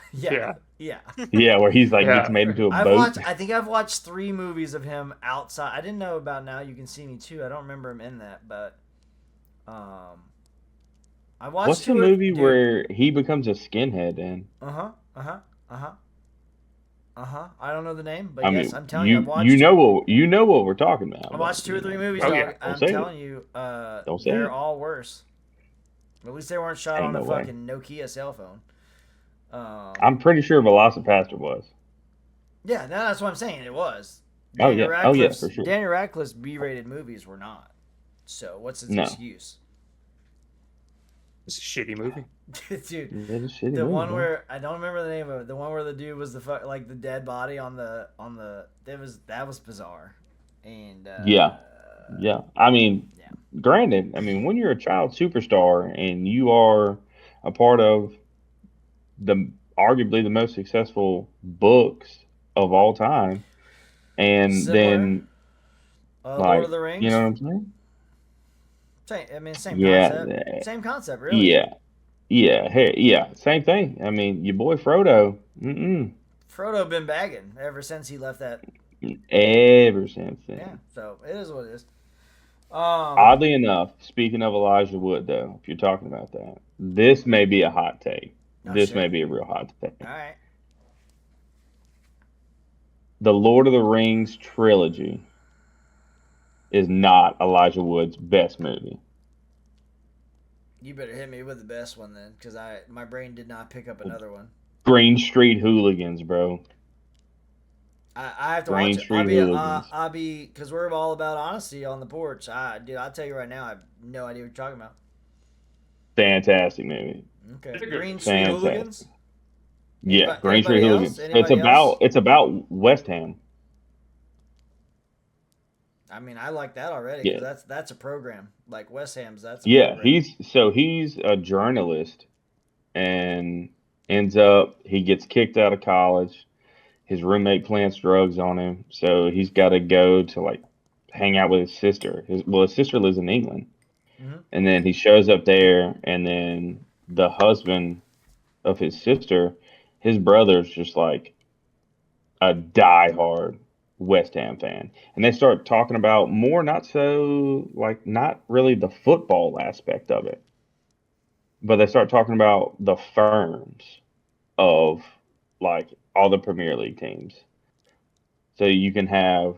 Yeah. Yeah, where he's like Yeah. gets made into a boat. I think I've watched 3 movies of him outside. I didn't know about Now You Can See Me Too. I don't remember him in that, but I watched. What's the movie where he becomes a skinhead in? I don't know the name, but I yes, mean, I'm telling you, I've watched. you know what we're talking about. I watched 2 or 3 movies. Oh, dog. yeah. I'm Don't say telling you, Don't say they're it. all worse. At least they weren't shot Ain't on a no way. fucking Nokia cell phone. I'm pretty sure Velocipaster was. Yeah, no, that's what I'm saying. It was. Oh, yeah. Oh, yeah, for sure. Daniel Radcliffe's B-rated movies were not. So what's his No. excuse? it's a shitty movie. Dude, It's a shitty the movie, one man. where I don't remember the name of it. The one where the dude was the dead body on the that was bizarre. And Yeah. Yeah. I mean, Yeah. granted, I mean, when you're a child superstar and you are a part of the arguably the most successful books of all time, and Similar. then Lord of like, the you know Rings. what I'm saying? Same Yeah, concept. Same concept, really. yeah, yeah, hey, yeah, same thing. I mean, your boy Frodo, Frodo been bagging ever since he left that. ever since Yeah, then. so it is what it is. Oddly enough, speaking of Elijah Wood, though, if you're talking about that, this may be a hot take. Oh This may shit. be a real hot take. All right. The Lord of the Rings trilogy is not Elijah Wood's best movie. You better hit me with the best one then, because my brain did not pick up another one. Green Street Hooligans, bro. I have to watch Green it. Street Hooligans. Because we're all about honesty on the porch. Dude, I'll tell you right now, I have no idea what you're talking about. Fantastic movie. Okay. It's a good Green one. Street Fantastic. Hooligans. Yeah, Green Street Anybody else? Hooligans. Anybody else? It's about West Ham. I mean, I like that already Yeah. because that's a program. Like West Ham's, that's a Yeah, program. he's a journalist and ends up he gets kicked out of college. His roommate plants drugs on him, so he's got to go to like hang out with his sister. His sister lives in England, Mm-hmm. and then he shows up there, and then the husband of his sister, his brother's just like a diehard West Ham fan, and they start talking about more, not so like not really the football aspect of it, but they start talking about the firms of like all the Premier League teams. So you can have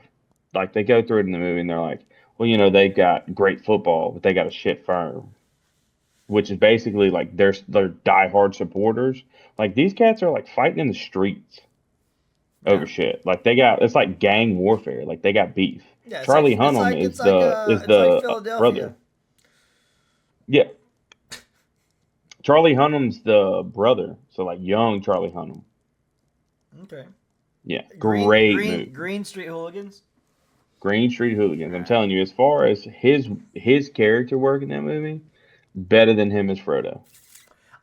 like they go through it in the movie and they're like, well, they've got great football, but they got a shit firm, which is basically like they're diehard supporters. Like these cats are like fighting in the streets Yeah. over shit. Like it's like gang warfare. Like they got beef. Yeah. Charlie Hunnam is it's like the Philadelphia. brother. Yeah, Charlie Hunnam's the brother. So like young Charlie Hunnam. Okay. Yeah, great movie. Green Street Hooligans. Green Street Hooligans. I'm Alright. telling you, as far as his character work in that movie, better than him as Frodo.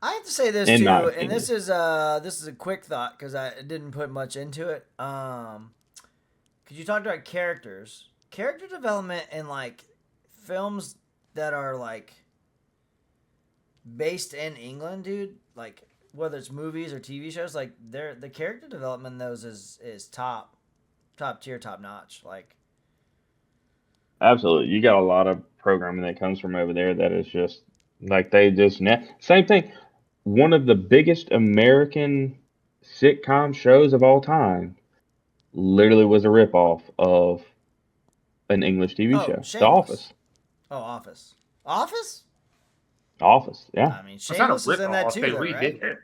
I have to say this In too, my and opinion. this is a quick thought because I didn't put much into it. Because you talked about character development in like films that are like based in England, dude. Like whether it's movies or TV shows, like the character development in those is top tier, top notch. Like Absolutely, you got a lot of programming that comes from over there that is just like same thing. One of the biggest American sitcom shows of all time literally was a ripoff of an English TV show, The Shameless. Office. Oh, Office. Office. Office, yeah. I mean, It's not a Shameless is in that rip-off. too, They though, right? redid it.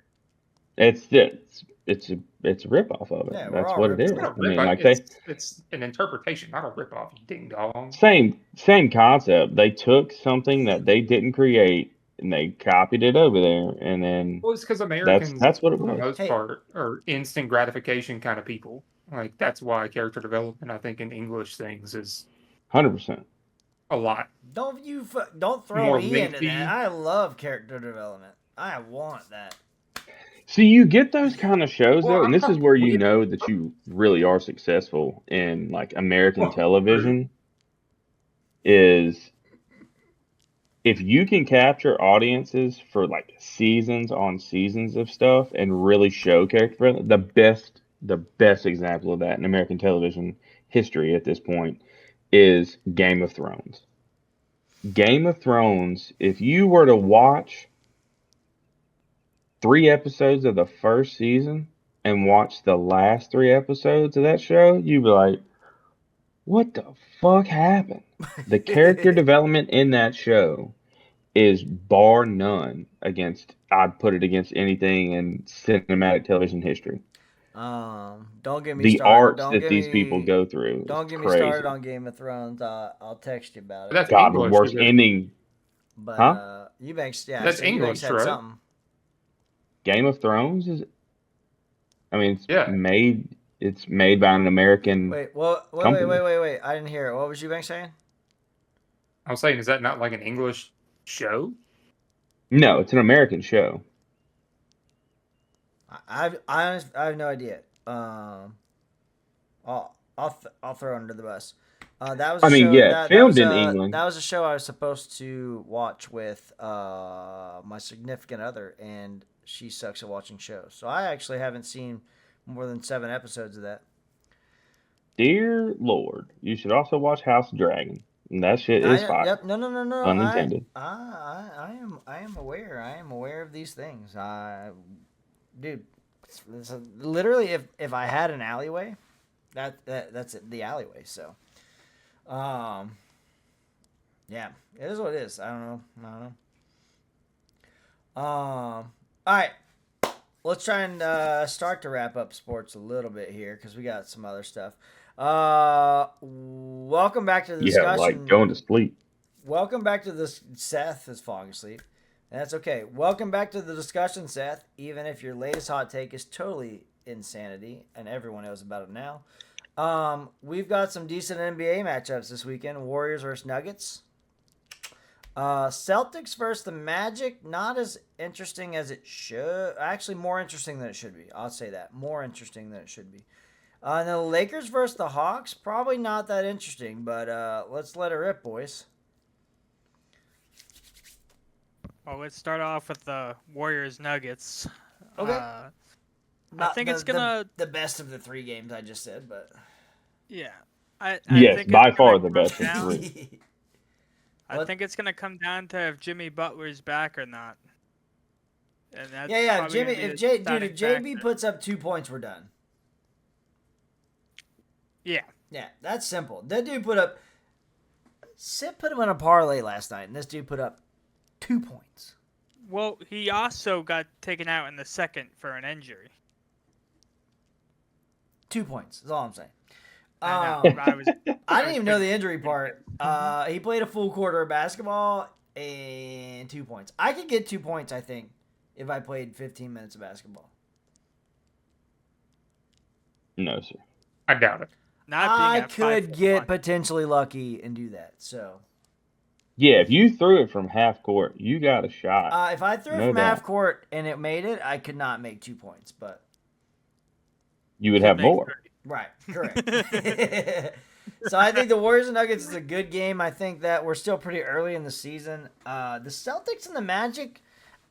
It's a ripoff of it. Yeah, we're That's all what it ripped is. It's not a I mean, rip-off. like It's an interpretation, not a rip-off. Ding dong. same concept. They took something that they didn't create and they copied it over there, and then Well, it's because Americans, that's what it for the was. most Hey. part, are instant gratification kind of people. Like that's why character development, I think, in English things is 100%. a lot. Don't throw More me into lengthy. that. I love character development. I want that. See, you get those kind of shows Well, though, and I'm this is talking where you weird. know that you really are successful in like American Well, television is if you can capture audiences for like seasons on seasons of stuff and really show character the best example of that in American television history at this point is Game of Thrones. Game of Thrones, if you were to watch 3 episodes of the first season and watch the last 3 episodes of that show, you'd be like, what the fuck happened? The character development in that show is bar none I'd put it against anything in cinematic television history. Don't get me The started. arcs that these people go through Don't is get me started crazy. on Game of Thrones. I'll text you about it. that's God, the English. worst Is it? ending. But Huh? Eubanks, yeah, That's so Eubanks English, had right? something. Game of Thrones is, I mean, Yeah. it's made by an American Wait, company. wait. I didn't hear it. What was Eubanks saying? I was saying, is that not like an English show? No, it's an American show. I have no idea. I'll throw it under the bus. That was a I mean, show yeah, that filmed was in England. That was a show I was supposed to watch with my significant other, and she sucks at watching shows. So I actually haven't seen more than 7 episodes of that. Dear Lord, you should also watch House of Dragon. And that shit is fire. Yep. No. Unintended. I am aware. I am aware of these things. Dude, literally, if I had an alleyway, that's it, the alleyway. So, yeah, it is what it is. I don't know. All right, let's try and start to wrap up sports a little bit here because we got some other stuff. Welcome back to the discussion. Yeah, like going to sleep. Welcome back to this. Seth is falling asleep. That's okay. Welcome back to the discussion, Seth. Even if your latest hot take is totally insanity, and everyone knows about it now. We've got some decent NBA matchups this weekend. Warriors versus Nuggets. Celtics versus the Magic. Not as interesting as it should. Actually, more interesting than it should be. I'll say that. More interesting than it should be. And the Lakers versus the Hawks. Probably not that interesting, but let's let it rip, boys. Well, let's start off with the Warriors Nuggets. Okay. I think it's gonna the best of the 3 games I just said, but yeah. I Yes, think by it's far gonna the come best of down- 3. I think it's gonna come down to if Jimmy Butler's back or not. And that's yeah. probably Jimmy, gonna be if the deciding JB factor. puts up 2 points, we're done. Yeah. Yeah, that's simple. That dude put up. Sip put him on a parlay last night, and this dude put up 2 points. Well, he also got taken out in the second for an injury. 2 points. That's all I'm saying. I know. I didn't even know the injury part. He played a full quarter of basketball and 2 points. I could get 2 points, I think, if I played 15 minutes of basketball. No, sir. I doubt it. Not being I at could 5'1". get potentially lucky and do that. So, Yeah, if you threw it from half court, you got a shot. if I threw it No from doubt. half court and it made it, I could not make 2 points. But You would have Make more. 30. right, correct. So I think the Warriors and Nuggets is a good game. I think that we're still pretty early in the season. The Celtics and the Magic,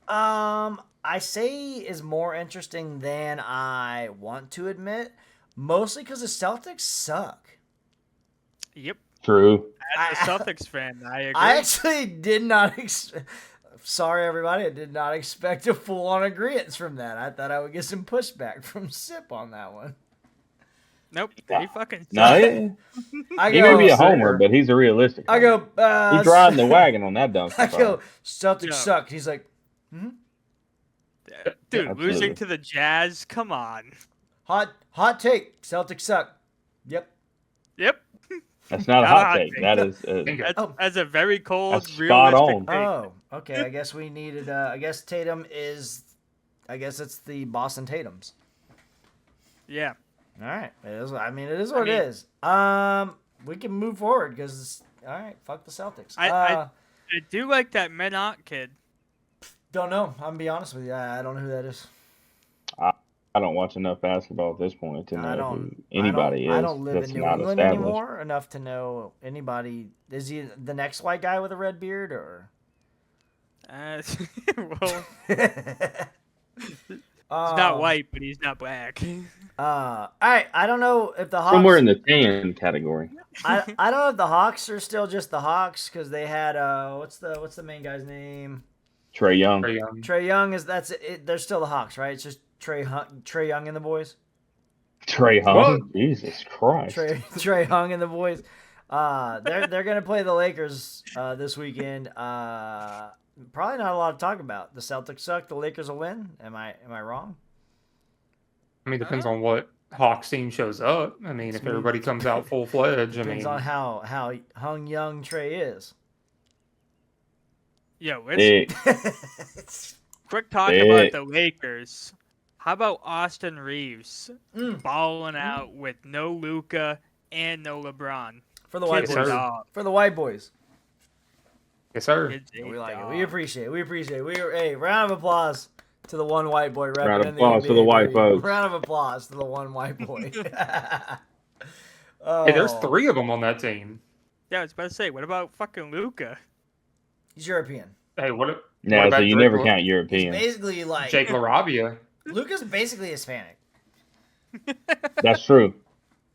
I say is more interesting than I want to admit. Mostly because the Celtics suck. Yep. True. As a Celtics fan, I agree. I actually did not. Sorry, everybody. I did not expect a full-on agreement from that. I thought I would get some pushback from Sip on that one. Nope. They fucking No, suck. I he go. may be a homer, but he's a realistic. I homer. go. He's riding the wagon on that dumpster. I go. fire. Celtics Yeah. suck. He's like, Dude, Absolutely. losing to the Jazz? Come on. hot take. Celtics suck. Yep. Yep. That's not a Not a hot hot take. take. That is. Bingo. That's, Oh. that's a very cold, That's spot realistic on. take. Oh, okay. I guess we needed. I guess Tatum is. I guess it's the Boston Tatums. Yeah. All right. It is. I mean, it is what I it is. We can move forward because. All right. Fuck the Celtics. I do like that Minot kid. Don't know. I'm gonna be honest with you. I don't know who that is. I don't watch enough basketball at this point to I know don't. who anybody I is. don't live that's in New not England established. anymore enough to know anybody. Is he the next white guy with a red beard or? Well, He's he's not white, but he's not black. All right. I don't know if the Hawks. Somewhere in the tan category. I don't know if the Hawks are still just the Hawks because they had what's the main guy's name? Trey Young. Very young. Trey Young is that's it. They're still the Hawks, right? It's just Trey Young and the boys. Trey Young. What? Jesus Christ. Trey Young and the boys. They're gonna play the Lakers this weekend. Probably not a lot to talk about. The Celtics suck. The Lakers will win. Am I wrong? I mean, depends on what Hawks team shows up. I mean, if everybody comes out full fledged, I Depends mean, on how hung young Trey is. Yo, let's Big. quick talk Big. about the Lakers. How about Austin Reeves Mm. balling out with no Luka and no LeBron? For the white Kid's boys. a dog. For the white boys. Yes, sir. Good Yeah, we day, like it. dog. We appreciate it. We appreciate it. Hey, round of applause to the one white boy repping Round of in the applause NBA, for the white baby. folks. Round of applause to the one white boy. Hey, there's Oh, 3 of them on that team. Yeah, I was about to say, what about fucking Luca? he's European. Hey, what No, so about you Drake, never count He's Europeans. basically like Jake LaRavia? Luca's basically Hispanic. That's true.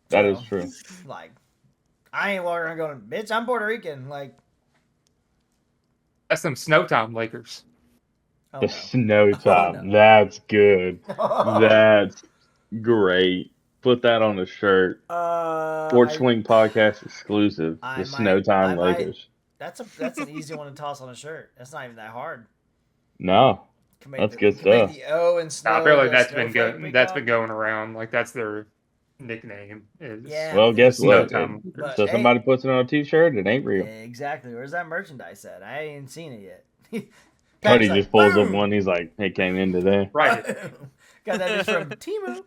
That So, is true. Like, I ain't walking around going, bitch, I'm Puerto Rican. Like, That's them snow time Lakers. oh The no. snow time. no. That's good. That's great. Put that on a shirt. Porch Swing Podcast exclusive. I The might- Snow Time I might- Lakers. That's an easy one to toss on a shirt. That's not even that hard. No. Can make That's good can make stuff. the O and snow. I feel like into that's been snowflake going. big That's dog. been going around. Like that's their nickname. Is Yeah. Well, guess Snow what? Time. But, So hey, somebody puts it on a t-shirt, it ain't real. exactly. Where's that merchandise at? I ain't seen it yet. Cody Pat's just pulls up boom! one. He's like, "It came in today." Right. Got that just from Temu.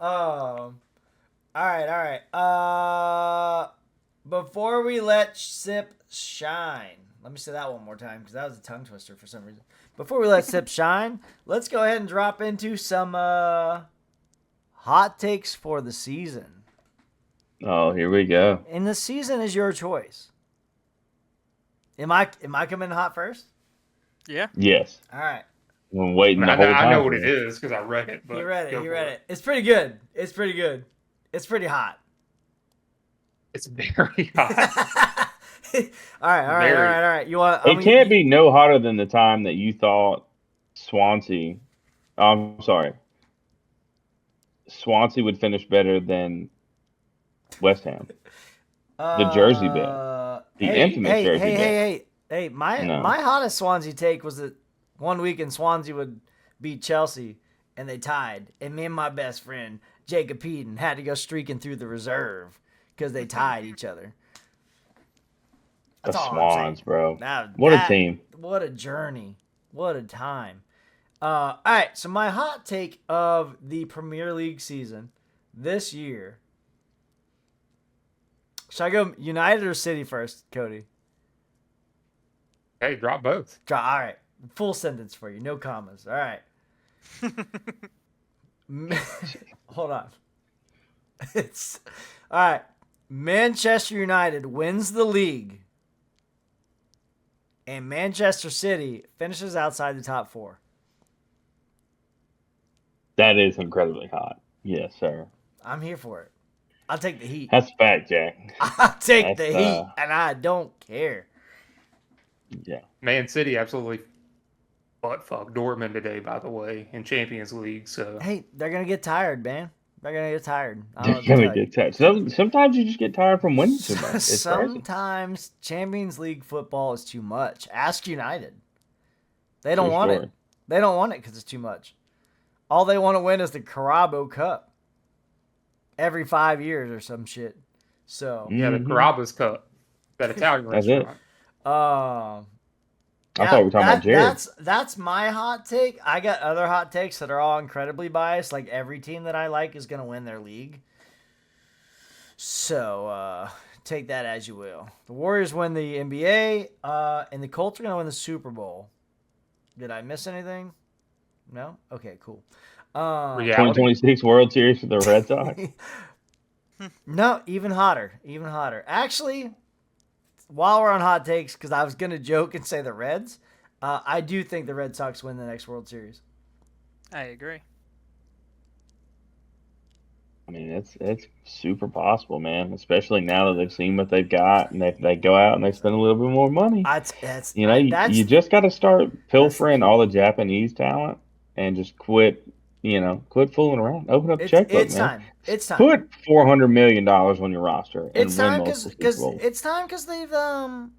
All right. Before we let Sip shine, let me say that one more time because that was a tongue twister for some reason. Before we let Sip shine, let's go ahead and drop into some hot takes for the season. Oh, here we go. And the season is your choice. Am I coming in hot first? Yeah. Yes. All right. I'm waiting the I whole know, time. I know for what it this. is because I read it. But You read go it. You for read it. It's pretty good. It's pretty good. It's pretty hot. It's very hot. all right. You want? It can't be no hotter than the time that you thought Swansea. I'm sorry. Swansea would finish better than West Ham. The Jersey bet. The infamous Jersey bet. Hey! My No. hottest Swansea take was that one weekend Swansea would beat Chelsea and they tied, and me and my best friend Jacob Eden had to go streaking through the reserve because they tied each other. The That's all I'm Swans, saying. bro. Now, What a team. What a journey. What a time. All right, so my hot take of the Premier League season this year. Should I go United or City first, Cody? Hey, drop both. All right, full sentence for you, no commas. All right. Hold on. It's all right. Manchester United wins the league, and Manchester City finishes outside the top 4. That is incredibly hot. Yes, sir. I'm here for it. I'll take the heat. That's fact, Jack. I'll take That's, the heat, and I don't care. Yeah. Man City absolutely butt fucked Dortmund today, by the way, in Champions League. So Hey, they're gonna get tired, man. They're gonna get tired. You're gonna get tired. Sometimes you just get tired from winning too much. It's crazy. Sometimes Champions League football is too much. Ask United. They don't want it. They don't want it because it's too much. All they want to win is the Carabao Cup every 5 years or some shit. So yeah, the Carabas Cup, that Italian That's it. restaurant. I thought we were talking about Jared. That's my hot take. I got other hot takes that are all incredibly biased. Like every team that I like is going to win their league. So take that as you will. The Warriors win the NBA, and the Colts are going to win the Super Bowl. Did I miss anything? No? Okay, cool. Reality. 2026 World Series for the Red Sox. No, even hotter. Even hotter. Actually, while we're on hot takes, because I was going to joke and say the Reds, I do think the Red Sox win the next World Series. I agree. I mean, it's super possible, man. Especially now that they've seen what they've got, and they go out and they spend a little bit more money. You just got to start pilfering all the Japanese talent and just quit fooling around. Open up a checkbook, man. It's time. Put $400 million on your roster. And It's time because because they've done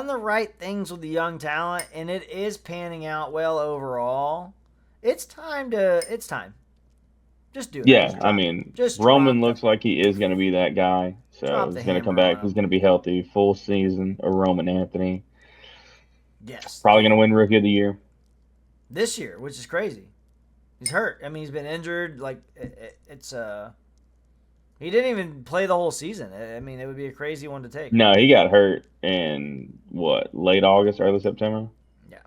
the right things with the young talent, and it is panning out well overall. It's time. Just do it. Yeah, I mean, Roman drop looks like he is going to be that guy. So Drop the he's going to come hammer on back. him. He's going to be healthy, full season of Roman Anthony. Yes. Probably going to win Rookie of the Year. This year, which is crazy. He's hurt. I mean, he's been injured. Like he's He didn't even play the whole season. I mean, it would be a crazy one to take. No, he got hurt in late August, early September. Yeah.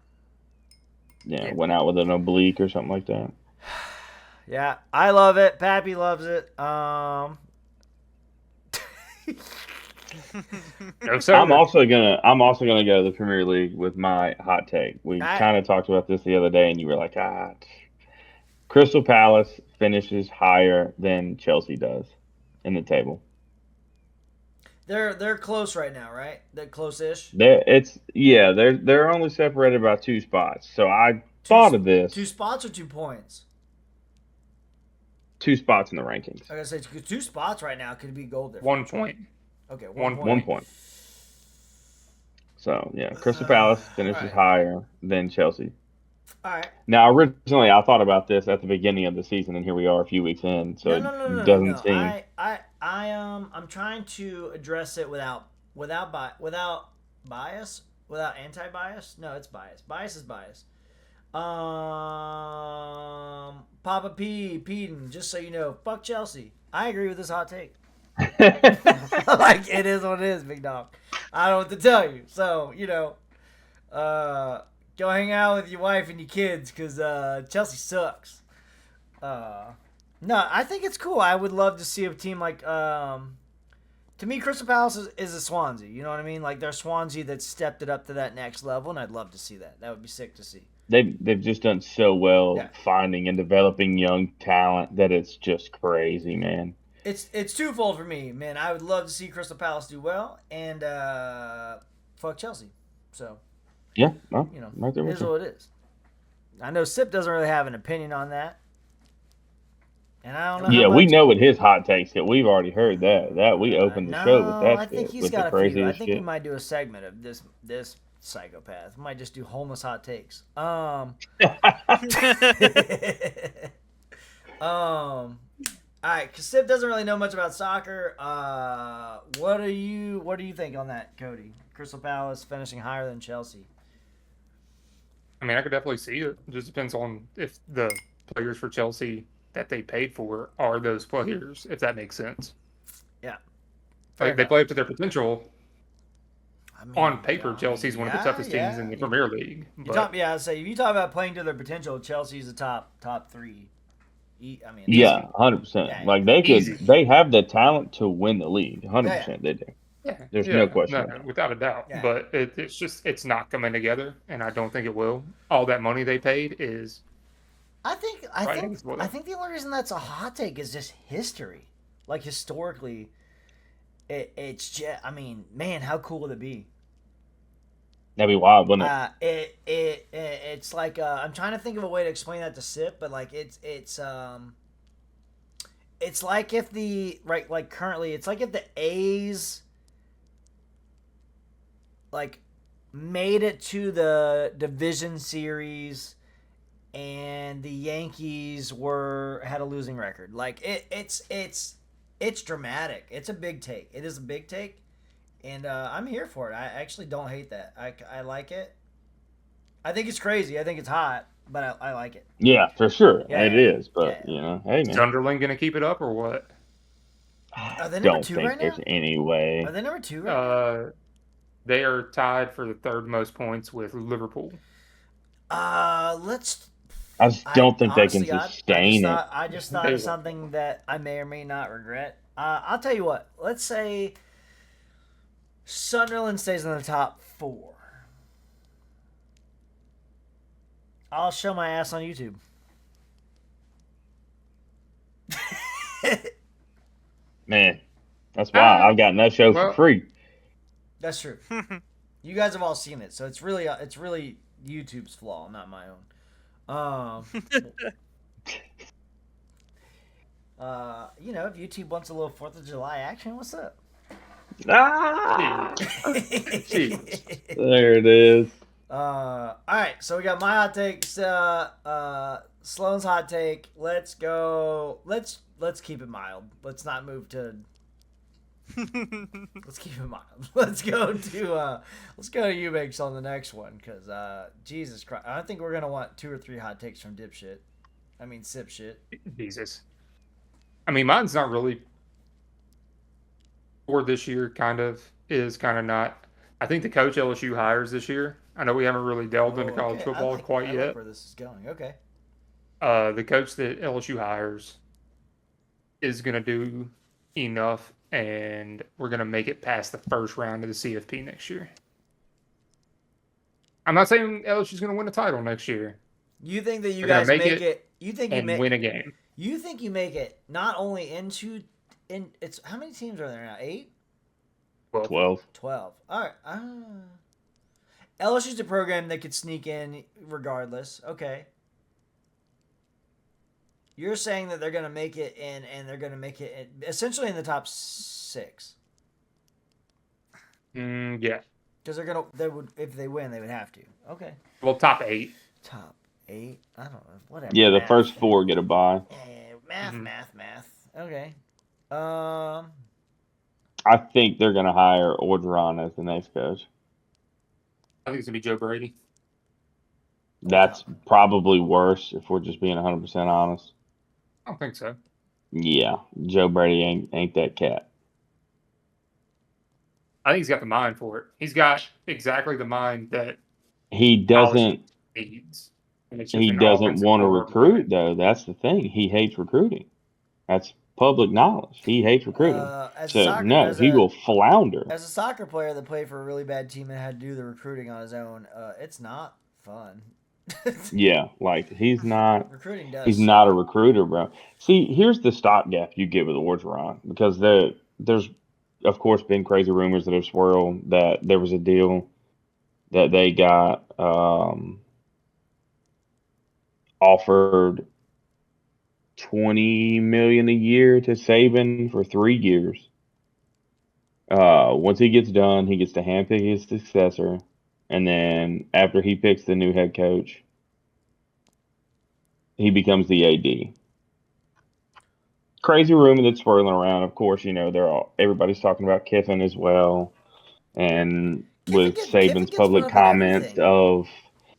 Yeah, went out with an oblique or something like that. Yeah, I love it. Pappy loves it. No, sir. I'm also gonna go to the Premier League with my hot take. We kind of talked about this the other day, and you were like, Crystal Palace finishes higher than Chelsea does in the table. They're close right now, right? They're close-ish. They're only separated by 2 spots. So I thought of this. 2 spots or 2 points? 2 spots in the rankings. I gotta say 2 spots right now could be gold difference. 1 point. Okay, 1 1 point. So yeah, Crystal Palace finishes higher than Chelsea. All right. Now, originally, I thought about this at the beginning of the season, and here we are a few weeks in. So No, it doesn't seem. I'm trying to address it without bias, without anti-bias. No, it's bias. Bias is bias. Papa P. Peden, just so you know, fuck Chelsea. I agree with this hot take. Like, it is what it is, big dog. I don't know what to tell you. So, go hang out with your wife and your kids because Chelsea sucks. No, I think it's cool. I would love to see a team like to me, Crystal Palace is a Swansea. You know what I mean? Like, they're Swansea that stepped it up to that next level, and I'd love to see that. That would be sick to see. They've just done so well finding and developing young talent that it's just crazy, man. It's twofold for me, man. I would love to see Crystal Palace do well, and fuck Chelsea. So yeah, well, right there, it is what it is. I know Sip doesn't really have an opinion on that, and I don't know. Yeah, we know what his hot takes. We've already heard that. That we opened the show with that. I think he's got a few. I think we might do a segment of this psychopath. We might just do homeless hot takes. All right, because Sip doesn't really know much about soccer. What do you think on that, Cody? Crystal Palace finishing higher than Chelsea. I mean, I could definitely see it. It just depends on if the players for Chelsea that they paid for are those players, if that makes sense. Yeah. Like, they play up to their potential. I mean, on paper, Chelsea's one of the toughest teams in the Premier League. I'd say if you talk about playing to their potential, Chelsea's the top 3. I mean, 100%. Like they have the talent to win the league. 100%, they do. Yeah, there's no question. No, without a doubt. Yeah. But it's not coming together, and I don't think it will. All that money they paid is. I think the only reason that's a hot take is just history. Like, historically, it's just. I mean, man, how cool would it be? That'd be wild, wouldn't it? It's like I'm trying to think of a way to explain that to Sip, but like it's like if currently it's like if the A's like made it to the division series and the Yankees had a losing record. Like it's dramatic. It's a big take. It is a big take. And I'm here for it. I actually don't hate that. I like it. I think it's crazy. I think it's hot, but I like it. Yeah, for sure. Yeah, it is. But, hey, man. Is Sunderland going to keep it up or what? Are they number 2 right now? There's any way. Are they number 2 right now? They are tied for the 3rd most points with Liverpool. I just don't think they can sustain it. I just thought of something that I may or may not regret. I'll tell you what. Let's say Sunderland stays in the top 4. I'll show my ass on YouTube. Man, that's why I've got that show for free. That's true. You guys have all seen it, so it's really YouTube's flaw, not my own. If YouTube wants a little 4th of July action, what's up? Jeez. There it is. All right, so we got my hot take, Sloan's hot take. Let's go. Let's keep it mild. Let's not move to. Let's keep it mild. Let's go to Eubanks on the next one because Jesus Christ, I think we're gonna want 2 or 3 hot takes from Sip shit. Jesus. I mean, mine's not really for this year is kind of not. I think the coach LSU hires this year. I know we haven't really delved into college Okay. football quite I yet. like where this is going. Okay. The coach that LSU hires is going to do enough, and we're going to make it past the first round of the CFP next year. I'm not saying LSU's going to win a title next year. You think that you They're guys gonna make make it? You think you and make? win a game. You think you make it not only in it's how many teams are there now? 8? 12. 12. All right. LSU's a program that could sneak in regardless. Okay. You're saying that they're going to make it in, and they're going to make it essentially in the top 6. Yeah. Because they would, if they win, they would have to. Okay. Well, top 8. Top 8. I don't know. Whatever. Yeah, the math. first 4 get a bye. Math. Okay. I think they're going to hire Orgeron as the next coach. I think it's gonna be Joe Brady. That's probably worse if we're just being 100% honest. I don't think so. Yeah, Joe Brady ain't that cat. I think he's got the mind for it. He's got exactly the mind that He doesn't. needs. He doesn't want to recruit though. That's the thing. He hates recruiting. That's public knowledge. He hates recruiting. He will flounder. As a soccer player that played for a really bad team and had to do the recruiting on his own, it's not fun. Yeah, like he's not. Recruiting does. He's not a recruiter, bro. See, here's the stopgap you get with Orgeron because there's, of course, been crazy rumors that have swirled that there was a deal that they got offered $20 million a year to Saban for 3 years. Once he gets done, he gets to handpick his successor, and then after he picks the new head coach, he becomes the AD. Crazy rumor that's swirling around. Of course, everybody's talking about Kiffin as well, and with Saban's public comments of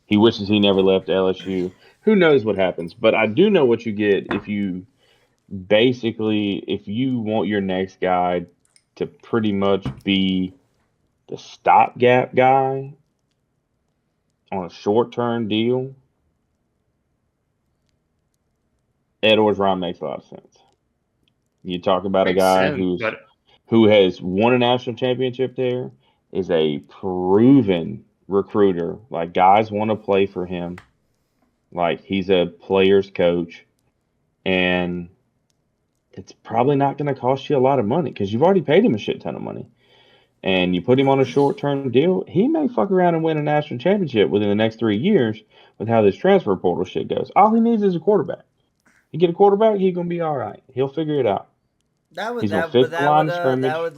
he wishes he never left LSU. Who knows what happens? But I do know what you get if you want your next guy to pretty much be the stopgap guy on a short-term deal. Ed Orgeron makes a lot of sense. You talk about a guy who has won a national championship there, is a proven recruiter. Like, guys want to play for him. Like, he's a player's coach. And it's probably not going to cost you a lot of money because you've already paid him a shit ton of money. And you put him on a short-term deal, he may fuck around and win a national championship within the next 3 years with how this transfer portal shit goes. All he needs is a quarterback. You get a quarterback, he's going to be all right. He'll figure it out. That would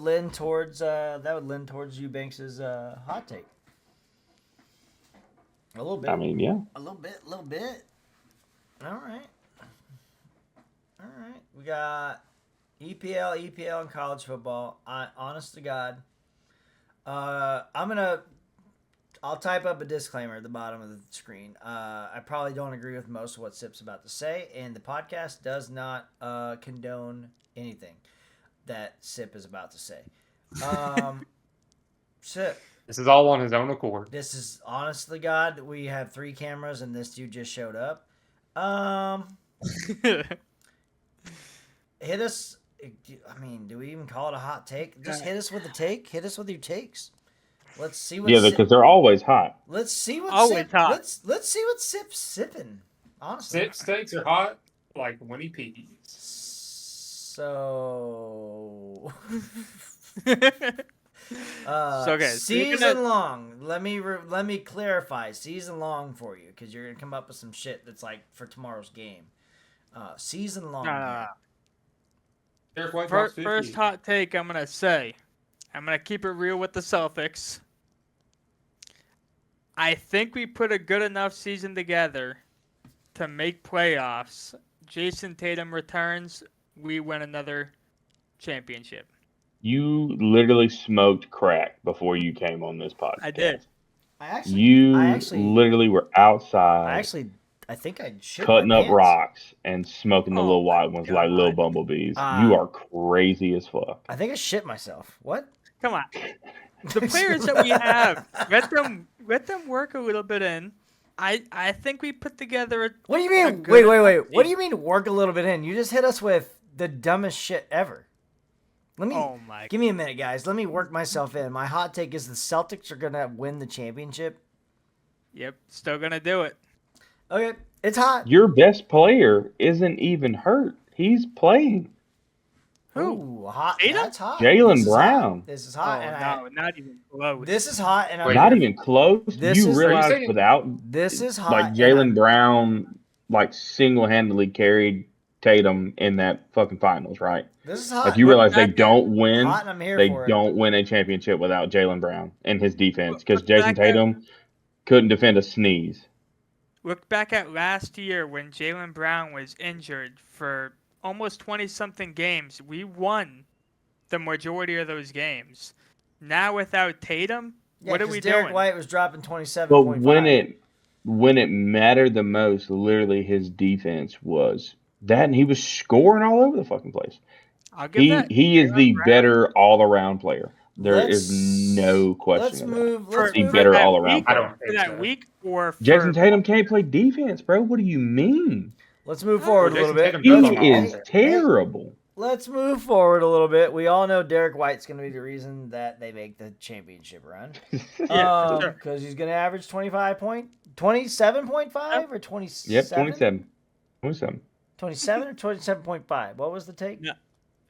lend towards Eubanks's hot take. A little bit. I mean, yeah. A little bit. All right. We got EPL, and college football. Honest to God, I'll type up a disclaimer at the bottom of the screen. I probably don't agree with most of what Sip's about to say, and the podcast does not condone anything that Sip is about to say. Sip. This is all on his own accord. This is, honest to God, we have 3 cameras, and this dude just showed up. Hit us. I mean, do we even call it a hot take? Just hit us with a take. Hit us with your takes. Let's see what. Yeah, because they're always hot. Let's see what. Hot. Let's see what Sip's sipping. Honestly, Sip's takes are hot like when he pees. So. Okay. Season long. Let me clarify. Season long for you, because you're gonna come up with some shit that's like for tomorrow's game. Season long. First hot take I'm going to keep it real with the Celtics. I think we put a good enough season together to make playoffs. Jason Tatum returns, we win another championship. You literally smoked crack before you came on this podcast. I did. I actually literally were outside. I think I shit cutting my up pants. rocks and smoking the Oh little my white ones like little God. bumblebees. You are crazy as fuck. I think I shit myself. What? Come on. The players that we have, let them work a little bit in. I think we put together a What do you a mean? good Wait. enough What do you team. mean work a little bit in? You just hit us with the dumbest shit ever. Let me Oh my! give me a minute, guys. Let me work myself in. My hot take is the Celtics are gonna win the championship. Yep, still gonna do it. Okay, it's hot. Your best player isn't even hurt. He's playing. Who? Ooh, hot. Tatum? That's hot. Jalen This is Brown. hot. This is Oh hot. no, not even close. This is hot, and Wait, Not even close. This You is- Are you realize saying- without This is hot. like and Jalen Brown like single-handedly carried Tatum in that fucking finals, right? This is hot. Like you realize they back at- don't win. Hot, and I'm here They for it. don't win a championship without Jalen Brown and his defense because Look Jason back at- Tatum couldn't defend a sneeze. Look back at last year when Jalen Brown was injured for almost 20-something games. We won the majority of those games. Now without Tatum, Yeah, what are 'cause we Derek doing? White was dropping 27. But when it mattered the most, literally his defense was that, and he was scoring all over the fucking place. I'll give that. He is Jalen the Brown. better all around player. There is Let's- no Let's question of that. move. Let's He's move. better that all around week- I player. don't For think that so. week or for Jason Tatum can't play defense, bro. What do you mean? Let's move forward a Jason little bit. Tatum He does on my is offense. terrible. Let's move forward a little bit. We all know Derek White's going to be the reason that they make the championship run. Yeah, for sure. Because he's going to average 27.5 or 27? Yep, 27. 27. 27 or 27.5? What was the take? No.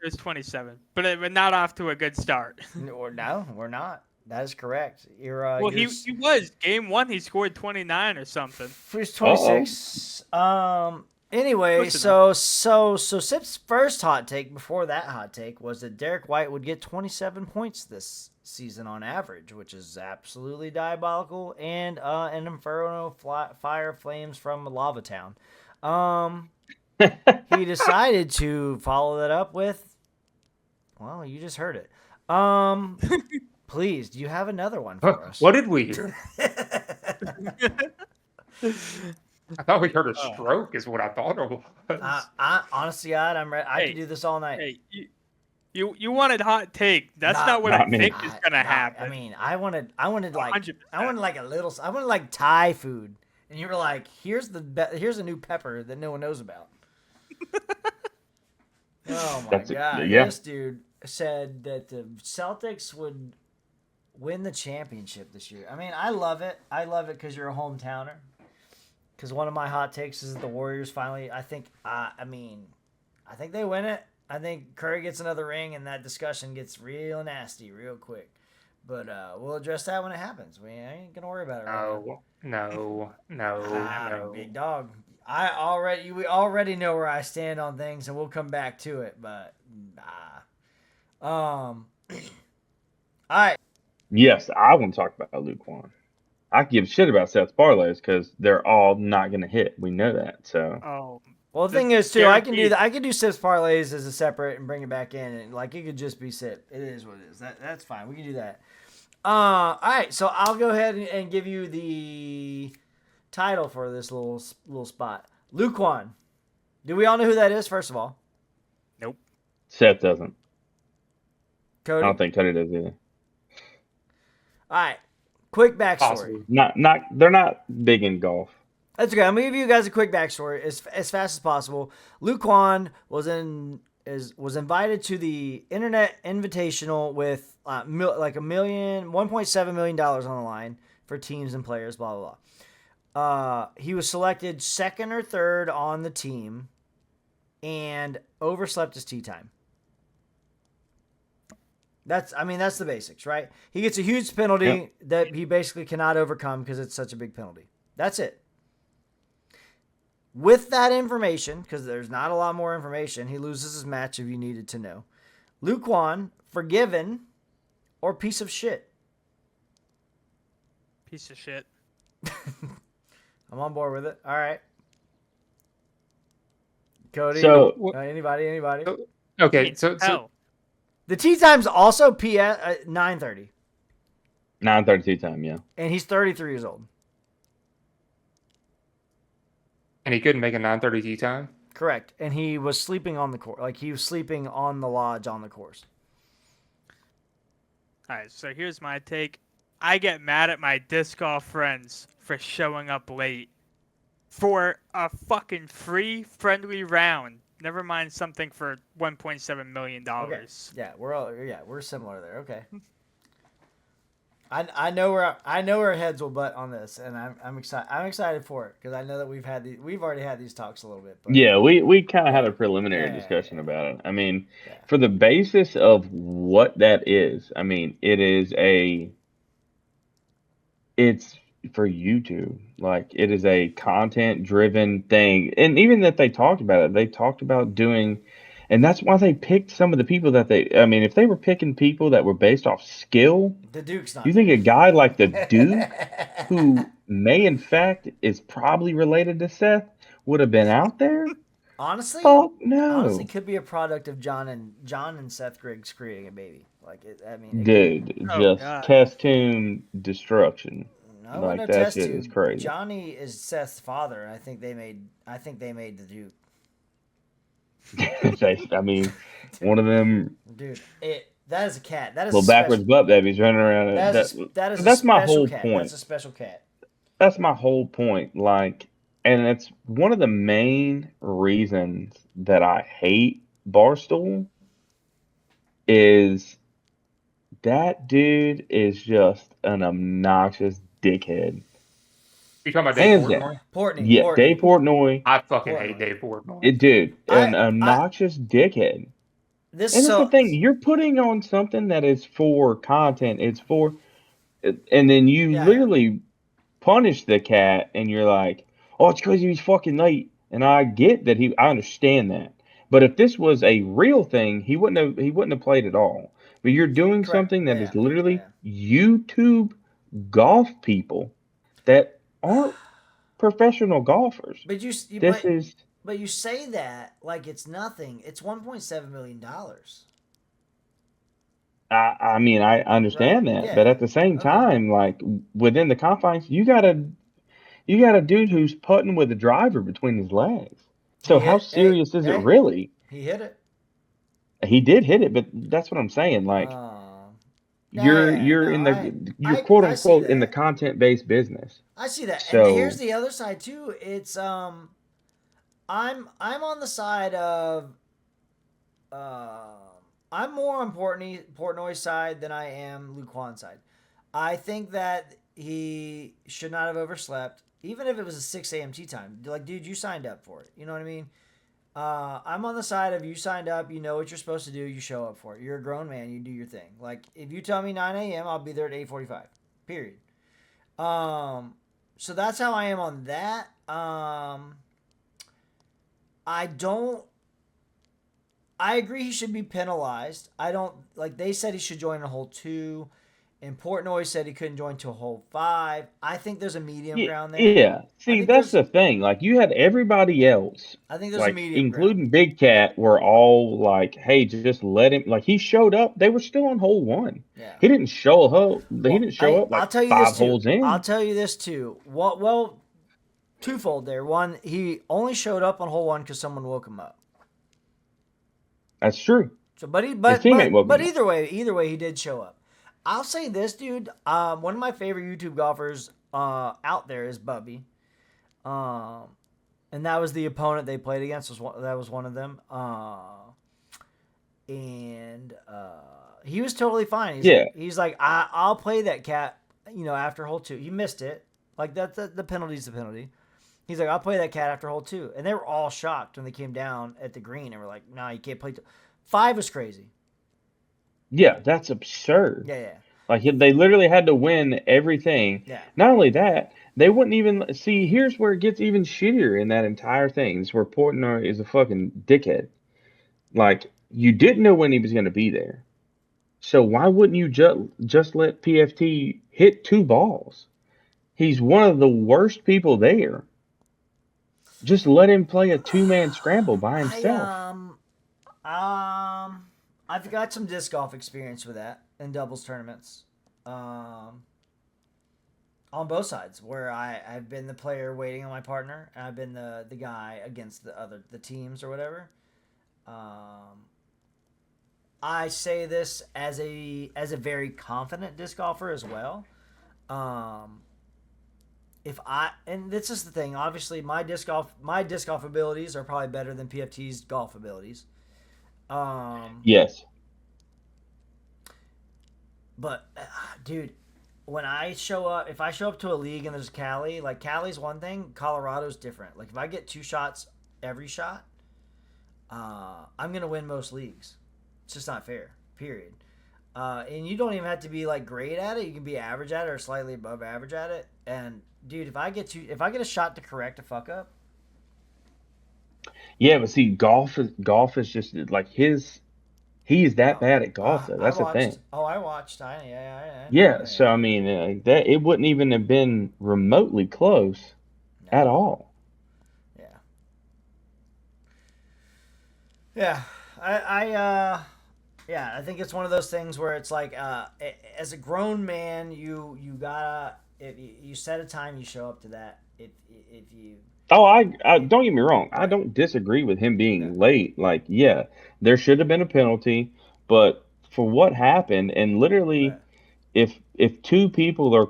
It was 27, but we're not off to a good start. Or no, we're not. That is correct. You're Well, he was game 1. He scored 29 or something. He's 26. Anyway, Close so Sip's first hot take before that hot take was that Derek White would get 27 points this season on average, which is absolutely diabolical, and an inferno fire flames from Lava Town. He decided to follow that up with, well, you just heard it. Please, do you have another one for us? What did we hear? I thought we heard a stroke, is what I thought it was. Honestly, I'm ready. I Hey, can do this all night. Hey, you wanted hot take. That's not what not I me. think is gonna happen. I mean, I wanted like 100%. I wanted like Thai food, and you were like, here's a new pepper that no one knows about. Oh my god! yeah. This dude said that the Celtics would win the championship this year. I mean, I love it. I love it because you're a hometowner. Because one of my hot takes is that the Warriors finally. I think they win it. I think Curry gets another ring, and that discussion gets real nasty real quick. But we'll address that when it happens. We ain't gonna worry about it right No. now. Big dog. We already know where I stand on things, and we'll come back to it. But all right. Yes, I want to talk about Luke Juan. I can give a shit about Seth's parlays because they're all not going to hit. We know that. So Oh, Well, the thing is too, I can do guaranteed. that. I can do Sips parlays as a separate and bring it back in, and like it could just be Sip. It is what it is. That's fine. We can do that. All right. So I'll go ahead and give you the title for this little spot. Luke Juan. Do we all know who that is? First of all, Seth doesn't. Cody. I don't think Cody does either. All right. Quick backstory. Possibly. They're not big in golf. That's okay. I'm gonna give you guys a quick backstory as fast as possible. Luke Juan was invited to the Internet Invitational with $1.7 million on the line for teams and players. Blah blah blah. He was selected second or third on the team, and overslept his tee time. That's the basics, right? He gets a huge penalty that he basically cannot overcome because it's such a big penalty. That's it. With that information, because there's not a lot more information, he loses his match if you needed to know. Luke Juan, forgiven or piece of shit? piece of shit. I'm on board with it. All right. Cody, So- anybody? Okay, so Hell, The tee time's also 9:30, 9:32 time, yeah. and he's 33 years old. And he couldn't make a 9:30 tee time. Correct. And he was sleeping on the course. Like, he was sleeping on the lodge on the course. All right, so here's my take. I get mad at my disc golf friends for showing up late for a fucking free friendly round. Never mind something for $1.7 million. Okay. Yeah, we're similar there. Okay. I know where heads will butt on this, and I'm excited. I'm excited for it because I know that we've already had these talks a little bit. But Yeah, we kind of had a preliminary Yeah, discussion about it. I mean, Yeah. for the basis of what that is, I mean, it's for YouTube. Like, it is a content driven thing. And even that they talked about it, they talked about doing, and that's why they picked some of the people I mean, if they were picking people that were based off skill, the Duke's not. you think a guy like the Duke, who may in fact is probably related to Seth, would have been out there? honestly, Fuck no. honestly, could be a product of John and Seth Griggs creating a baby. Like, it Dude, Oh, just God. test tune destruction. No, Like, no that test shit tube. is crazy. Johnny is Seth's father, and I think they made the Duke. I mean, one of them Dude, that is a cat. That is little a backwards special, butt babies running around. that is That's a my special whole cat. point. That's a special cat. That's my whole point. Like, and it's one of the main reasons that I hate Barstool is that dude is just an obnoxious dickhead. You talking about Dave Hands down. Portnoy? Portney. Yeah, Portney. Dave Portnoy. I fucking Portnoy. hate Dave Portnoy. Dude, an I- obnoxious dickhead. This And that's the so thing. You're putting on something that is for content. It's for, and then you Yeah. literally punish the cat, and you're like, "Oh, it's because he was fucking late." And I get that I understand that. But if this was a real thing, he wouldn't have played at all. But you're doing Correct. something that is Yeah. literally YouTube golf people that aren't professional golfers. But you say that like it's nothing. It's $1.7 million. I mean, I understand Right, that, yeah. but at the same Okay. time, like, within the confines, you got a dude who's putting with a driver between his legs. So how serious is it really? He hit it. He did hit it, but that's what I'm saying. Like, you're quote I see unquote in the that. content based business. I see that. So And here's the other side too. It's I'm on the side of I'm more on Portnoy's side than I am Luke Kwan's side. I think that he should not have overslept, even if it was a 6 a.m. tee time. Like, dude, you signed up for it. You know what I mean? I'm on the side of you signed up, you know what you're supposed to do, you show up for it. You're a grown man, you do your thing. Like, if you tell me 9 a.m., I'll be there at 8:45. Period. So that's how I am on that. I agree he should be penalized. I don't, like, they said he should join a hole 2. And Portnoy said he couldn't join to a hole 5. I think there's a medium ground there. Yeah. See, that's the thing. Like, you had everybody else, I think there's like, a medium including ground. Big Cat, were all like, "Hey, just let him." Like, he showed up. They were still on hole 1. Yeah. He didn't show up. He didn't show up like I'll tell you 5 this too. holes in. I'll tell you this too. Well, twofold there. One, he only showed up on hole 1 because someone woke him up. That's true. So, but His teammate woke him up. either way, he did show up. I'll say this, dude. One of my favorite YouTube golfers out there is Bubby, and that was the opponent they played against. That was one of them. And he was totally fine. He's like, I'll play that cat. You know, after hole 2, he missed it. Like, that's the penalty's the penalty. He's like, I'll play that cat after hole 2, and they were all shocked when they came down at the green and were like, "No, you can't play." 5 was crazy. Yeah, that's absurd. Yeah. Like, they literally had to win everything. Yeah. Not only that, they wouldn't even see. Here's where it gets even shittier in that entire thing. It's where Portnoy is a fucking dickhead. Like, you didn't know when he was going to be there, so why wouldn't you just let PFT hit 2 balls? He's one of the worst people there. Just let him play a 2-man scramble by himself. I've got some disc golf experience with that in doubles tournaments. on both sides, where I've been the player waiting on my partner, and I've been the guy against the teams or whatever. I say this as a very confident disc golfer as well. And this is the thing, obviously my disc golf abilities are probably better than PFT's golf abilities. Yes. But dude, when I show up, if I show up to a league and there's Cali, like Cali's one thing, Colorado's different. Like if I get 2 shots every shot, I'm gonna win most leagues. It's just not fair. Period. And you don't even have to be like great at it. You can be average at it or slightly above average at it. And dude, if I get a shot to correct a fuck up. Yeah, but see, golf is just like he's that bad at golf though. That's the thing. I watched. I Yeah, so I mean, that it wouldn't even have been remotely close at all. Yeah. I think it's one of those things where it's like, as a grown man, you gotta, if you set a time, you show up to that. If you. Oh, I don't get me wrong. I don't disagree with him being late. Like, yeah, there should have been a penalty, but for what happened, and literally, if 2 people are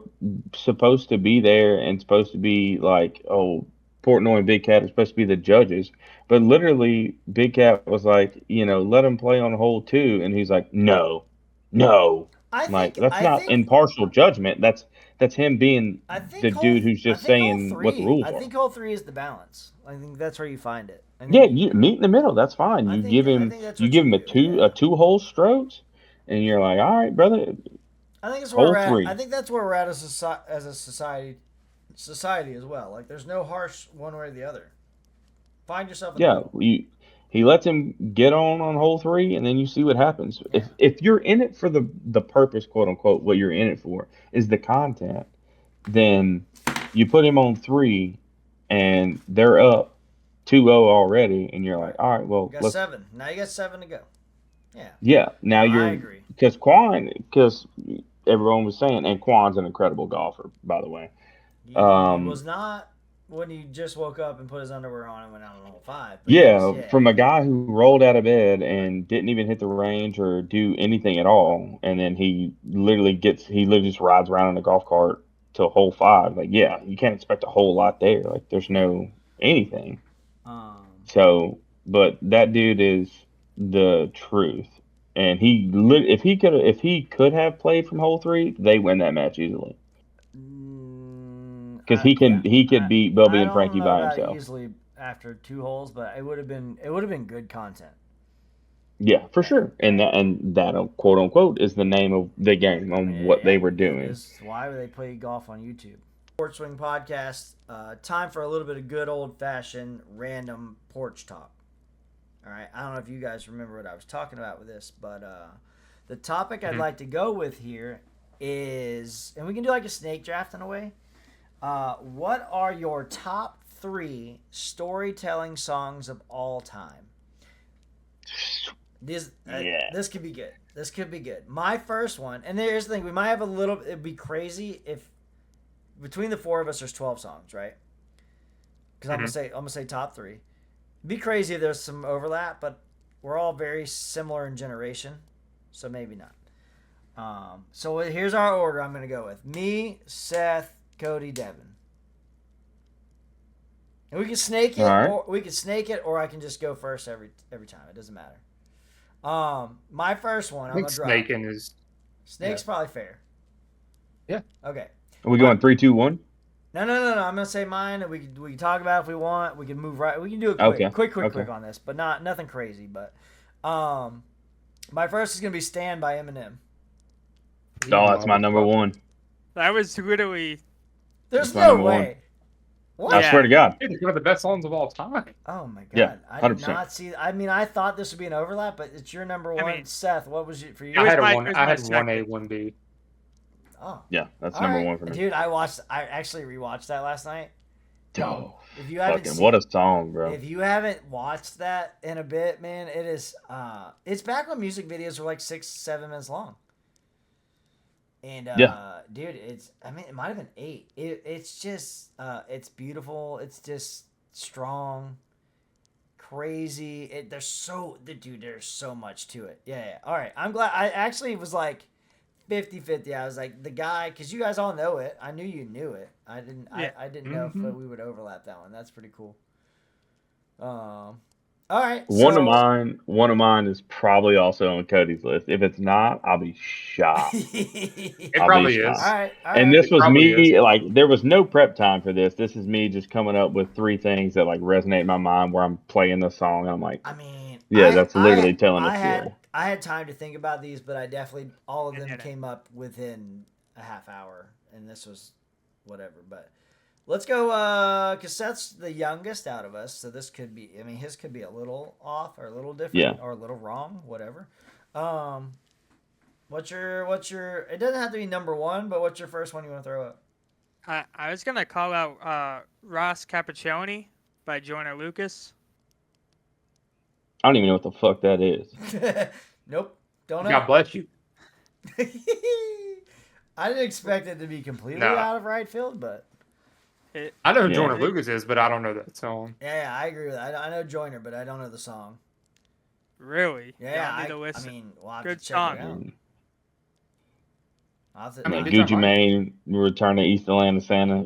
supposed to be there and supposed to be like, oh, Portnoy and Big Cat are supposed to be the judges, but literally Big Cat was like, let him play on hole 2, and he's like, no. That's not impartial judgment. That's him being the dude who's just saying what the rules are. I think hole 3 is the balance. I think that's where you find it. You meet in the middle. That's fine. You give him a 2-hole strokes, and you're like, all right, brother. I think it's where we're at. I think that's where we're at as a society as well. Like, there's no harsh one way or the other. Find yourself in the middle. He lets him get on hole 3, and then you see what happens. Yeah. If you're in it for the purpose, quote unquote, what you're in it for is the content, then you put him on 3, and they're up 2-0 already, and you're like, all right, well, you got 7. Now you got 7 to go. Yeah. Yeah. Now I agree. Because everyone was saying, and Quan's an incredible golfer, by the way. He was not when he just woke up and put his underwear on and went out on hole 5. From a guy who rolled out of bed and didn't even hit the range or do anything at all, and then he literally just rides around in a golf cart to hole 5. Like, yeah, you can't expect a whole lot there. Like, there's no anything. But that dude is the truth, and if he could have played from hole 3, they win that match easily. Because he could beat Bubby and Frankie by himself easily after 2 holes, but it would have been good content. Yeah, for sure, and that quote unquote is the name of the game on what they were doing. Is why they play golf on YouTube. Porch Swing Podcast. Time for a little bit of good old fashioned random porch talk. All right, I don't know if you guys remember what I was talking about with this, but the topic I'd like to go with here is, and we can do like a snake draft in a way. What are your top 3 storytelling songs of all time? This could be good. This could be good. My first one, and here's the thing: we might have it'd be crazy if between the 4 of us there's 12 songs, right? Because I'm gonna say top 3. It'd be crazy if there's some overlap, but we're all very similar in generation, so maybe not. So here's our order. I'm gonna go with me, Seth, Cody, Devin. And we can snake it, or I can just go first every time. It doesn't matter. My first one, I'm gonna drop. Snake's probably fair. Yeah. Okay. Are we going 3, 2, 1? No. I'm gonna say mine, and we can talk about it if we want. We can move right. We can do it quick on this, but nothing crazy. But my first is gonna be "Stand" by Eminem. Oh, that's my number 1. That was literally. There's no way. What? I swear to God. It's one of the best songs of all time. Oh my God. Yeah, 100%. I did not see. I mean, I thought this would be an overlap, but it's your number 1. Seth, what was it for you? I had 1A, 1B. Oh. Yeah, that's number 1 for me. Dude, I actually rewatched that last night. Oh, if you haven't what a song, bro. If you haven't watched that in a bit, man, it is it's back when music videos were like 6-7 minutes long. And Yeah. dude, it might have been 8. It's just it's beautiful. It's just strong, crazy. There's so much to it. Yeah. All right. I'm glad I actually was like 50-50. I was like the guy cuz you guys all know it. I knew you knew it. I didn't Yeah. I didn't know if Mhm. we would overlap that one. That's pretty cool. All right. One of So mine is probably also on Cody's list. If it's not, I'll be shocked. It I'll be probably all shocked. is. right. All And right. this It was probably is. me, like, there was no prep time for this. This is me just coming up with 3 things that, like, resonate in my mind where I'm playing the song. And I'm like, I mean, yeah, that's literally telling a story. I had time to think about these, but I definitely all of You them did it. came up within a half hour, and this was whatever. But let's go, because Seth's the youngest out of us, so this could be. I mean, his could be a little off or a little different Yeah. or a little wrong, whatever. What's your? It doesn't have to be number one, but what's your first one you want to throw up? I was gonna call out Ross Cappuccioni by Joyner Lucas. I don't even know what the fuck that is. Nope, don't know. God bless you. I didn't expect it to be completely Nah. out of right field, but I know who Yeah. Jordan Lucas is, but I don't know that song. yeah, I agree with that. I know Joyner, but I don't know the song. Really? Yeah, Y'all need to I listen. mean, we'll have Good to check song. it out. And, I'll have to, I mean, like, it's Gucci alright. Mane, Return to East Atlanta Santa,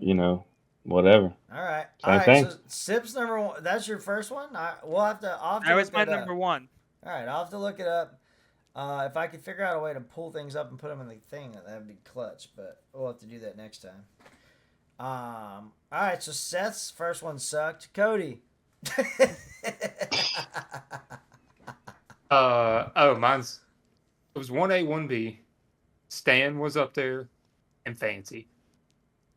whatever. all right. Same All right, thing. so Sips number one. That's your first one? I'll have to That was look my that up. number one. All right, I'll have to look it up. If I could figure out a way to pull things up and put them in the thing, that'd be clutch. But we'll have to do that next time. All right, so Seth's first one sucked. Cody. Mine's it was 1A, 1B. Stan was up there, and Fancy.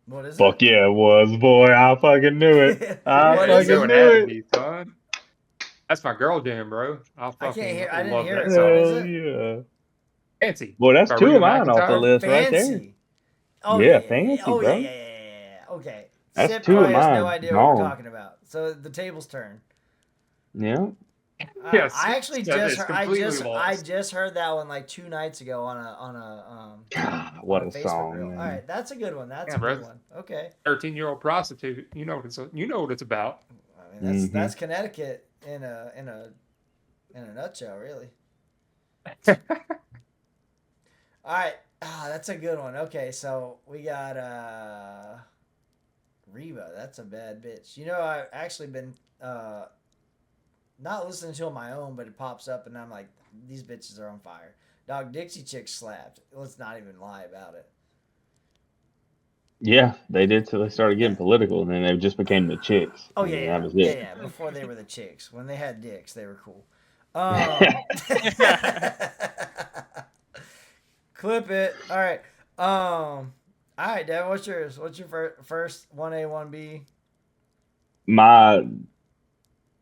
What is Fuck it? yeah, it was, boy. I fucking knew it. I What Yeah, is you it? know fucking it knew had to it. be, son. That's my girl jam, bro. I I can't fucking hear. I didn't love hear that it. song. What is Hell it? yeah. Fancy. Boy, that's By 2 Rita of mine off the McEntire. list right there. Fancy. Oh Yeah, yeah. Fancy, Oh bro. yeah. Okay. That's Sip 2 of probably has no mine. idea what we're Gone. talking about. So the tables turn. Yeah. Yes. I actually Seth just is heard, completely I lost. just heard that one like 2 nights ago on a God, on what a a Facebook song, reel. man. All right, that's a good one. That's Yeah, a bro. good one. Okay. 13-year-old prostitute. You know what it's about. I mean, Mhm. that's Connecticut in a nutshell, really. All right. That's a good one. Okay, so we got Reba. That's a bad bitch. You know, I've actually been not listening to it on my own, but it pops up and I'm like, these bitches are on fire. Dog, Dixie Chicks slapped. Let's not even lie about it. Yeah, they did. So they started getting political, and then they just became the chicks. Oh And yeah, then yeah, that was yeah, it. yeah. Before they were the chicks, when they had dicks, they were cool. Clip it. All right. All right, Dad. What's yours? What's your first 1A 1B?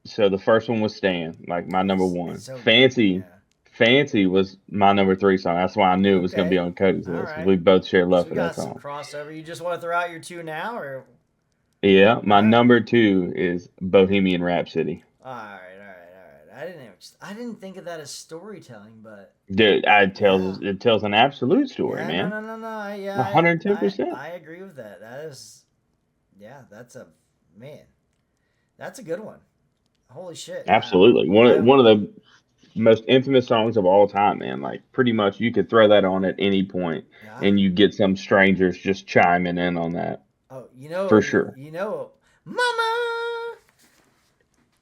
So the first one was Stan, like my number one. It's so good. Fancy, Yeah. Fancy was my number 3 song. That's why I knew it was going to be Okay. on Cody's All list. 'Cause right. we both share love So for we that got some song. crossover. You just want to throw out your 2 now, or? Yeah, my All right. number 2 is Bohemian Rhapsody. All right. I didn't think of that as storytelling, but Dude, it tells an absolute story, yeah, man. no. Yeah, 102%. I agree with that. That is, yeah, that's a man. That's a good one. Holy shit. Absolutely. One of the most infamous songs of all time, man. Like, pretty much you could throw that on at any point, Yeah. and you get some strangers just chiming in on that. Oh, you know, For sure. You know, Mama.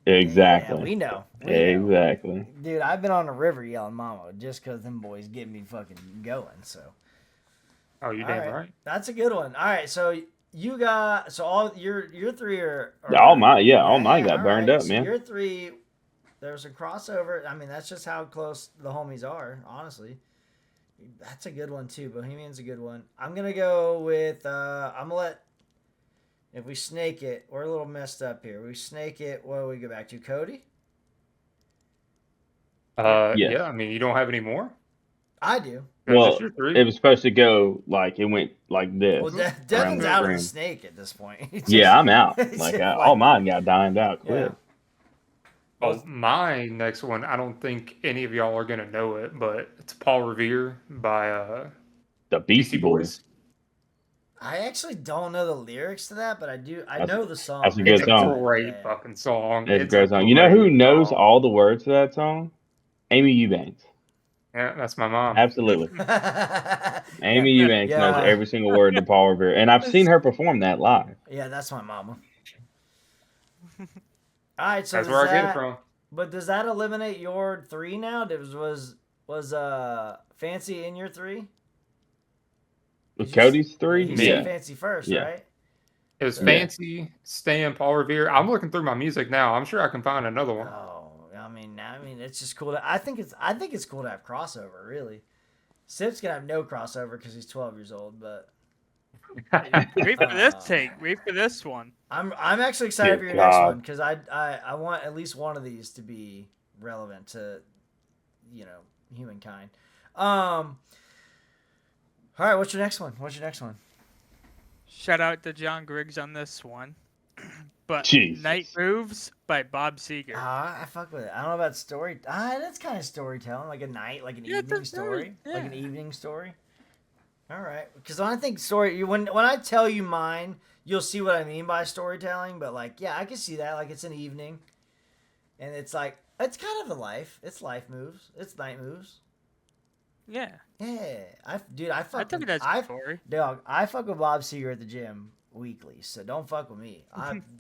Exactly. Yeah, we know. Exactly. Dude, I've been on the river yelling "Mama" just because them boys get me fucking going. So. Oh, you All damn right. That's a good one. All right, so you got all your 3 are All mine got all burned right, up, so man. your 3, there's a crossover. I mean, that's just how close the homies are. Honestly, that's a good one too. Bohemian's a good one. I'm gonna go with. I'm gonna let. If we snake it, we're a little messed up here. We snake it. What do we go back to, Cody? Yes. Yeah, I mean, you don't have any more? I do. That's Well, just your 3? it was supposed to go like it went like this. Well, around Devin's the out of the screen. snake at this point. Yeah, I'm out. It's Like, just all mine got dimed out quick. Yeah. Well, my next one, I don't think any of y'all are going to know it, but it's Paul Revere by The Beastie Boys. I actually don't know the lyrics to that, but I That's- know the song. that's a good It's a song. great Yeah. fucking song. It's a great song. You know who knows all the words to that song? Amy Eubanks. Yeah, that's my mom. Absolutely. Amy Yeah. Eubanks knows Yeah. every single word to Paul Revere. And I've seen her perform that live. Yeah, that's my mama. All right, so That's does where I get it that- from. But does that eliminate your 3 now? Was Fancy in your 3? With Cody's 3? You Me? said Yeah. Fancy first, Yeah. right? It was Yeah. Fancy, Stan, Paul Revere. I'm looking through my music now. I'm sure I can find another one. Oh, I mean, it's just cool. I think it's cool to have crossover. Really, Sip's gonna have no crossover because he's 12 years old. But Wait for this take. Wait for this one. I'm actually excited Dear for your next God. one because I want at least one of these to be relevant to humankind. All right, what's your next one? Shout out to John Griggs on this one. But Jesus. Night Moves by Bob Seger. I fuck with it. I don't know about story. That's kind of storytelling, like a night, like an Yeah, evening that's story, very- like an yeah. evening story. All right, because when I think story, when I tell you mine, you'll see what I mean by storytelling. But like, yeah, I can see that. Like, it's an evening, and it's like it's kind of the life. It's life moves. It's night moves. Yeah. Yeah, I fuck. I took with, it as a story. Dog, I fuck with Bob Seger at the gym weekly, so don't fuck with me.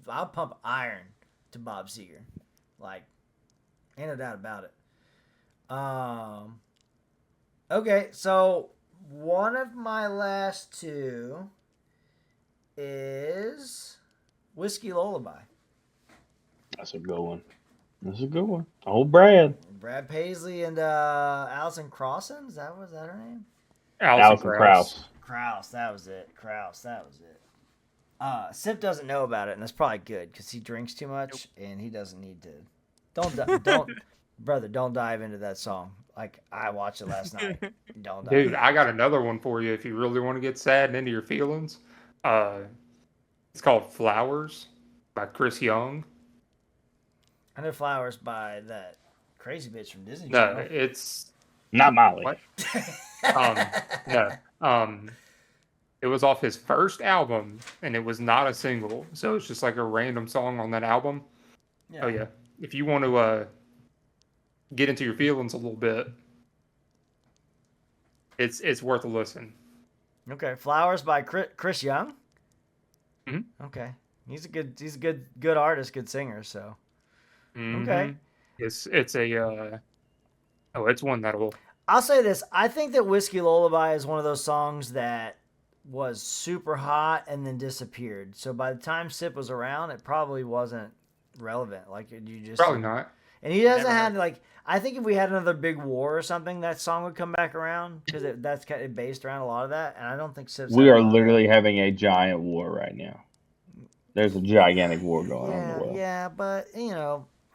I'll pump iron to Bob Seger, like, ain't no doubt about it. Okay, so one of my last 2 is Whiskey Lullaby. That's a good one. Oh, Brad. Brad Paisley and Alison Crossan. Was that her name? Alison Krauss. Kraus, that was it. Sip doesn't know about it, and that's probably good because he drinks too much, and he doesn't need to. Don't dive into that song. Like, I watched it last night. Don't dive. Dude, I got another one for you if you really want to get sad and into your feelings. It's called Flowers by Chris Young. I know Flowers by that crazy bitch from Disney No, Channel. it's Not Molly. What? No. It was off his first album, and it was not a single, so it's just like a random song on that album. Yeah. Oh yeah, if you want to get into your feelings a little bit, it's worth a listen. Okay, Flowers by Chris Young. Mhm. Okay, he's a good artist, good singer. So okay, It's one that'll. I'll say this: I think that Whiskey Lullaby is one of those songs that was super hot and then disappeared. So by the time Sip was around, it probably wasn't relevant. Like, you just Probably not. And he hasn't Never had like. I think if we had another big war or something, that song would come back around because that's kind of based around a lot of that. And I don't think Sip's We had a are lot of literally having a giant war right now. There's a gigantic war going on in the world. Yeah, but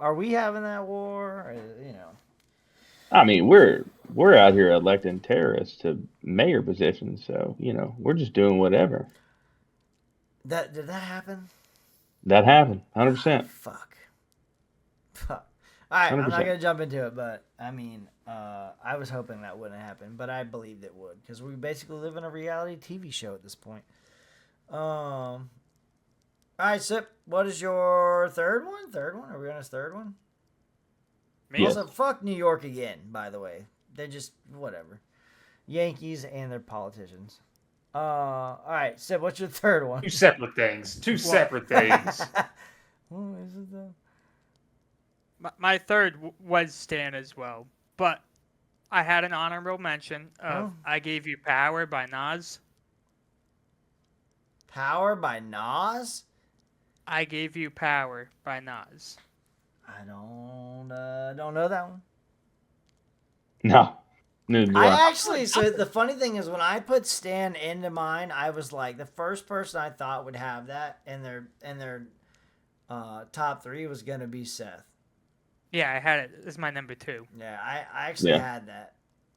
are we having that war? I mean, we're out here electing terrorists to mayor positions, so we're just doing whatever. Did that happen? That happened, 100%. Fuck. All right, I'm not 100%. gonna jump into it, but I mean, I was hoping that wouldn't happen, but I believed it would because we basically live in a reality TV show at this point. All right, Sip. What is your third one? Are we on his third one? Me? Yes. Also, fuck New York again. By the way, they're just whatever. Yankees and their politicians. All right, Sip. What's your third one? Two separate things. What is it though? My third was Stan as well, but I had an honorable mention of I Gave You Power by Nas. Power by Nas? I Gave You Power by Nas. I don't know that one. No, neither do I. So the funny thing is when I put Stan into mine, I was like the first person I thought would have that in their top 3 was gonna be Seth. Yeah, I had it. This is my number 2. Yeah, I actually had that.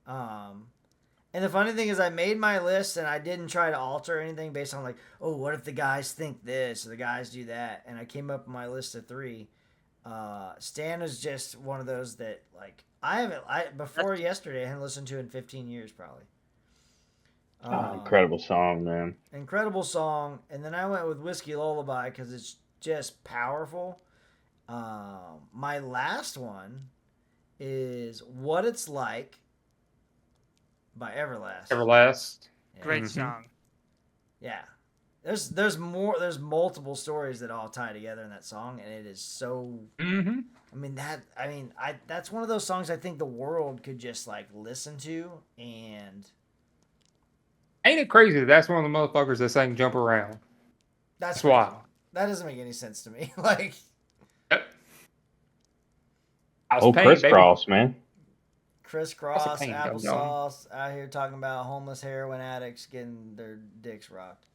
And the funny thing is I made my list and I didn't try to alter anything based on like, oh, what if the guys think this or the guys do that? And I came up with my list of 3. Stan is just one of those that like before yesterday I hadn't listened to in 15 years probably. Incredible song, man. Incredible song. And then I went with Whiskey Lullaby because it's just powerful. My last one is What It's Like by Everlast. Everlast. Yeah. Great Mhm. song. Yeah. There's multiple stories that all tie together in that song, and it is so. Mm-hmm. That's one of those songs I think the world could just like listen to, and Ain't it crazy? That's one of the motherfuckers that sang "Jump Around." that's That's wild. crazy. That doesn't make any sense to me. Like, Yep. I was Oh, paying, baby. Crisscross, man. crisscross, pain, dum-dum. applesauce, out here talking about homeless heroin addicts getting their dicks rocked.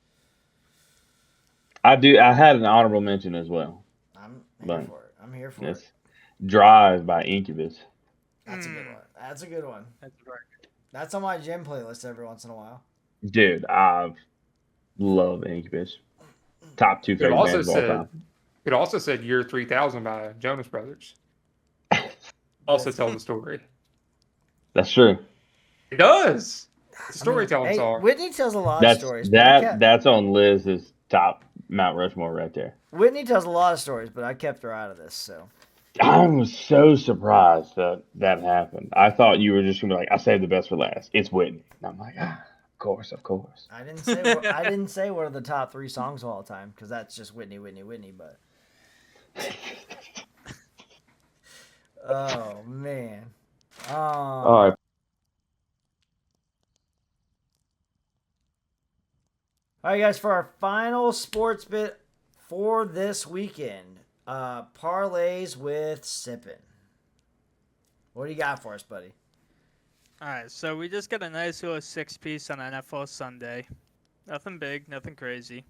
I had an honorable mention as well. I'm here But for it. I'm here for It's it. Drive by Incubus. That's a good one. That's a good one. That's right. That's on my gym playlist every once in a while. Dude, I love Incubus. Top 2 It favorite also bands of all time. said "Year 3000" by Jonas Brothers. Also tell the story. That's true. It does. It's a storytelling Hey, song. Whitney tells a lot of That's stories. But I kept, that's on Liz's top Mount Rushmore right there. Whitney tells a lot of stories, but I kept her out of this. So I was so surprised that happened. I thought you were just gonna be like, I saved the best for last. It's Whitney. And I'm like, of course. I didn't say what are the top 3 songs of all time because that's just Whitney. But oh man, All right. All right, guys, for our final sports bit for this weekend, parlays with sippin'. What do you got for us, buddy? All right, so we just got a nice little 6-piece on NFL Sunday. Nothing big, nothing crazy.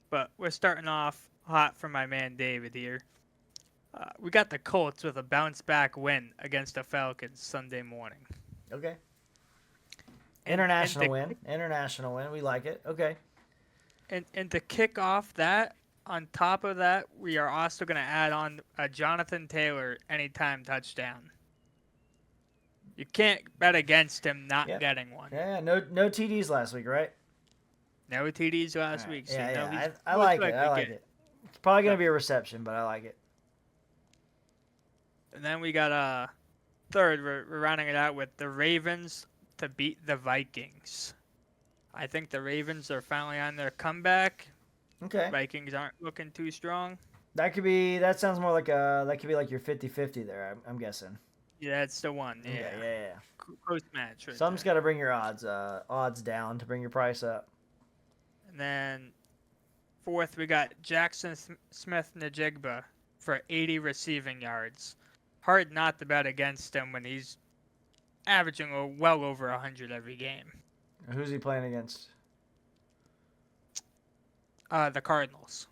But we're starting off hot for my man David here. We got the Colts with a bounce-back win against the Falcons Sunday morning. Okay. And International to- win. International win. We like it. Okay. And to kick off that, on top of that, we are also going to add on a Jonathan Taylor anytime touchdown. You can't bet against him not Yep. getting one. Yeah, no TDs last week, right? No TDs last All right. week. So Yeah, you know yeah. he's I most like it. likely I like getting it. It's probably going to be a reception, but I like it. And then we got a third. We're rounding it out with the Ravens to beat the Vikings. I think the Ravens are finally on their comeback. Okay. Vikings aren't looking too strong. That sounds more like that could be like your 50-50 there, I'm guessing. Yeah, that's the one. Yeah, Okay, yeah. Close match. Right Some's there. got to bring your odds down to bring your price up. And then fourth, we got Jackson Smith-Njigba for 80 receiving yards. Hard not to bet against him when he's averaging well over 100 every game. Who's he playing against? The Cardinals.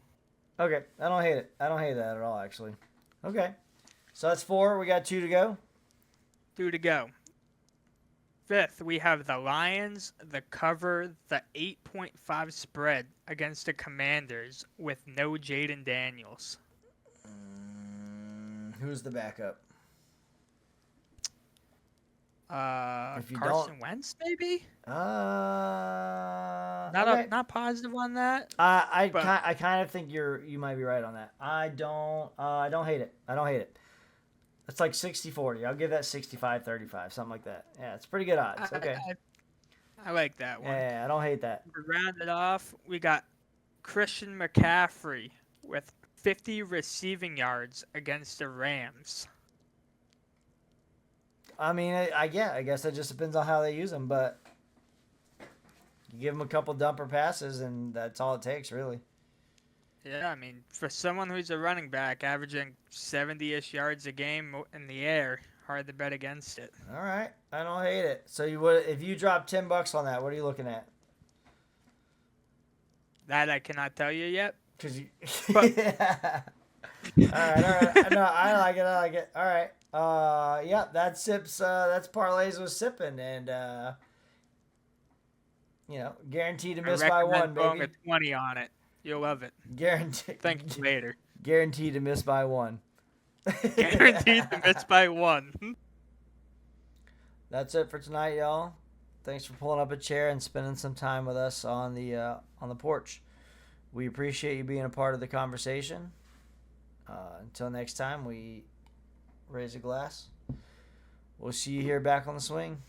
Okay, I don't hate it. I don't hate that at all, actually. Okay, so that's 4. We got 2 to go. 2 to go. Fifth, we have the Lions, the cover, the 8.5 spread against the Commanders with no Jaden Daniels. Who's the backup? If you Carson Wentz, maybe? Not Not positive on that. I kind of think you might be right on that. I don't hate it. It's like 60-40. I'll give that 65-35, something like that. Yeah, it's pretty good odds. Okay. I like that one. Yeah, I don't hate that. To round it off, we got Christian McCaffrey with 50 receiving yards against the Rams. I mean, I guess it just depends on how they use them, but you give them a couple dumper passes, and that's all it takes, really. Yeah, I mean, for someone who's a running back, averaging 70-ish yards a game in the air, hard to bet against it. All right, I don't hate it. So if you drop $10 on that, what are you looking at? That I cannot tell you yet. Cause you. But- Yeah. All right. No, I like it. All right. Yeah, that's sips. That's parlays with sipping, and guaranteed to miss by I one, recommend going baby. a 20 on it. You'll love it. Guaranteed. Thank you later. Guaranteed to miss by one. Guaranteed to miss by one. That's it for tonight, y'all. Thanks for pulling up a chair and spending some time with us on the porch. We appreciate you being a part of the conversation. Until next time, we raise a glass. We'll see you here back on the swing.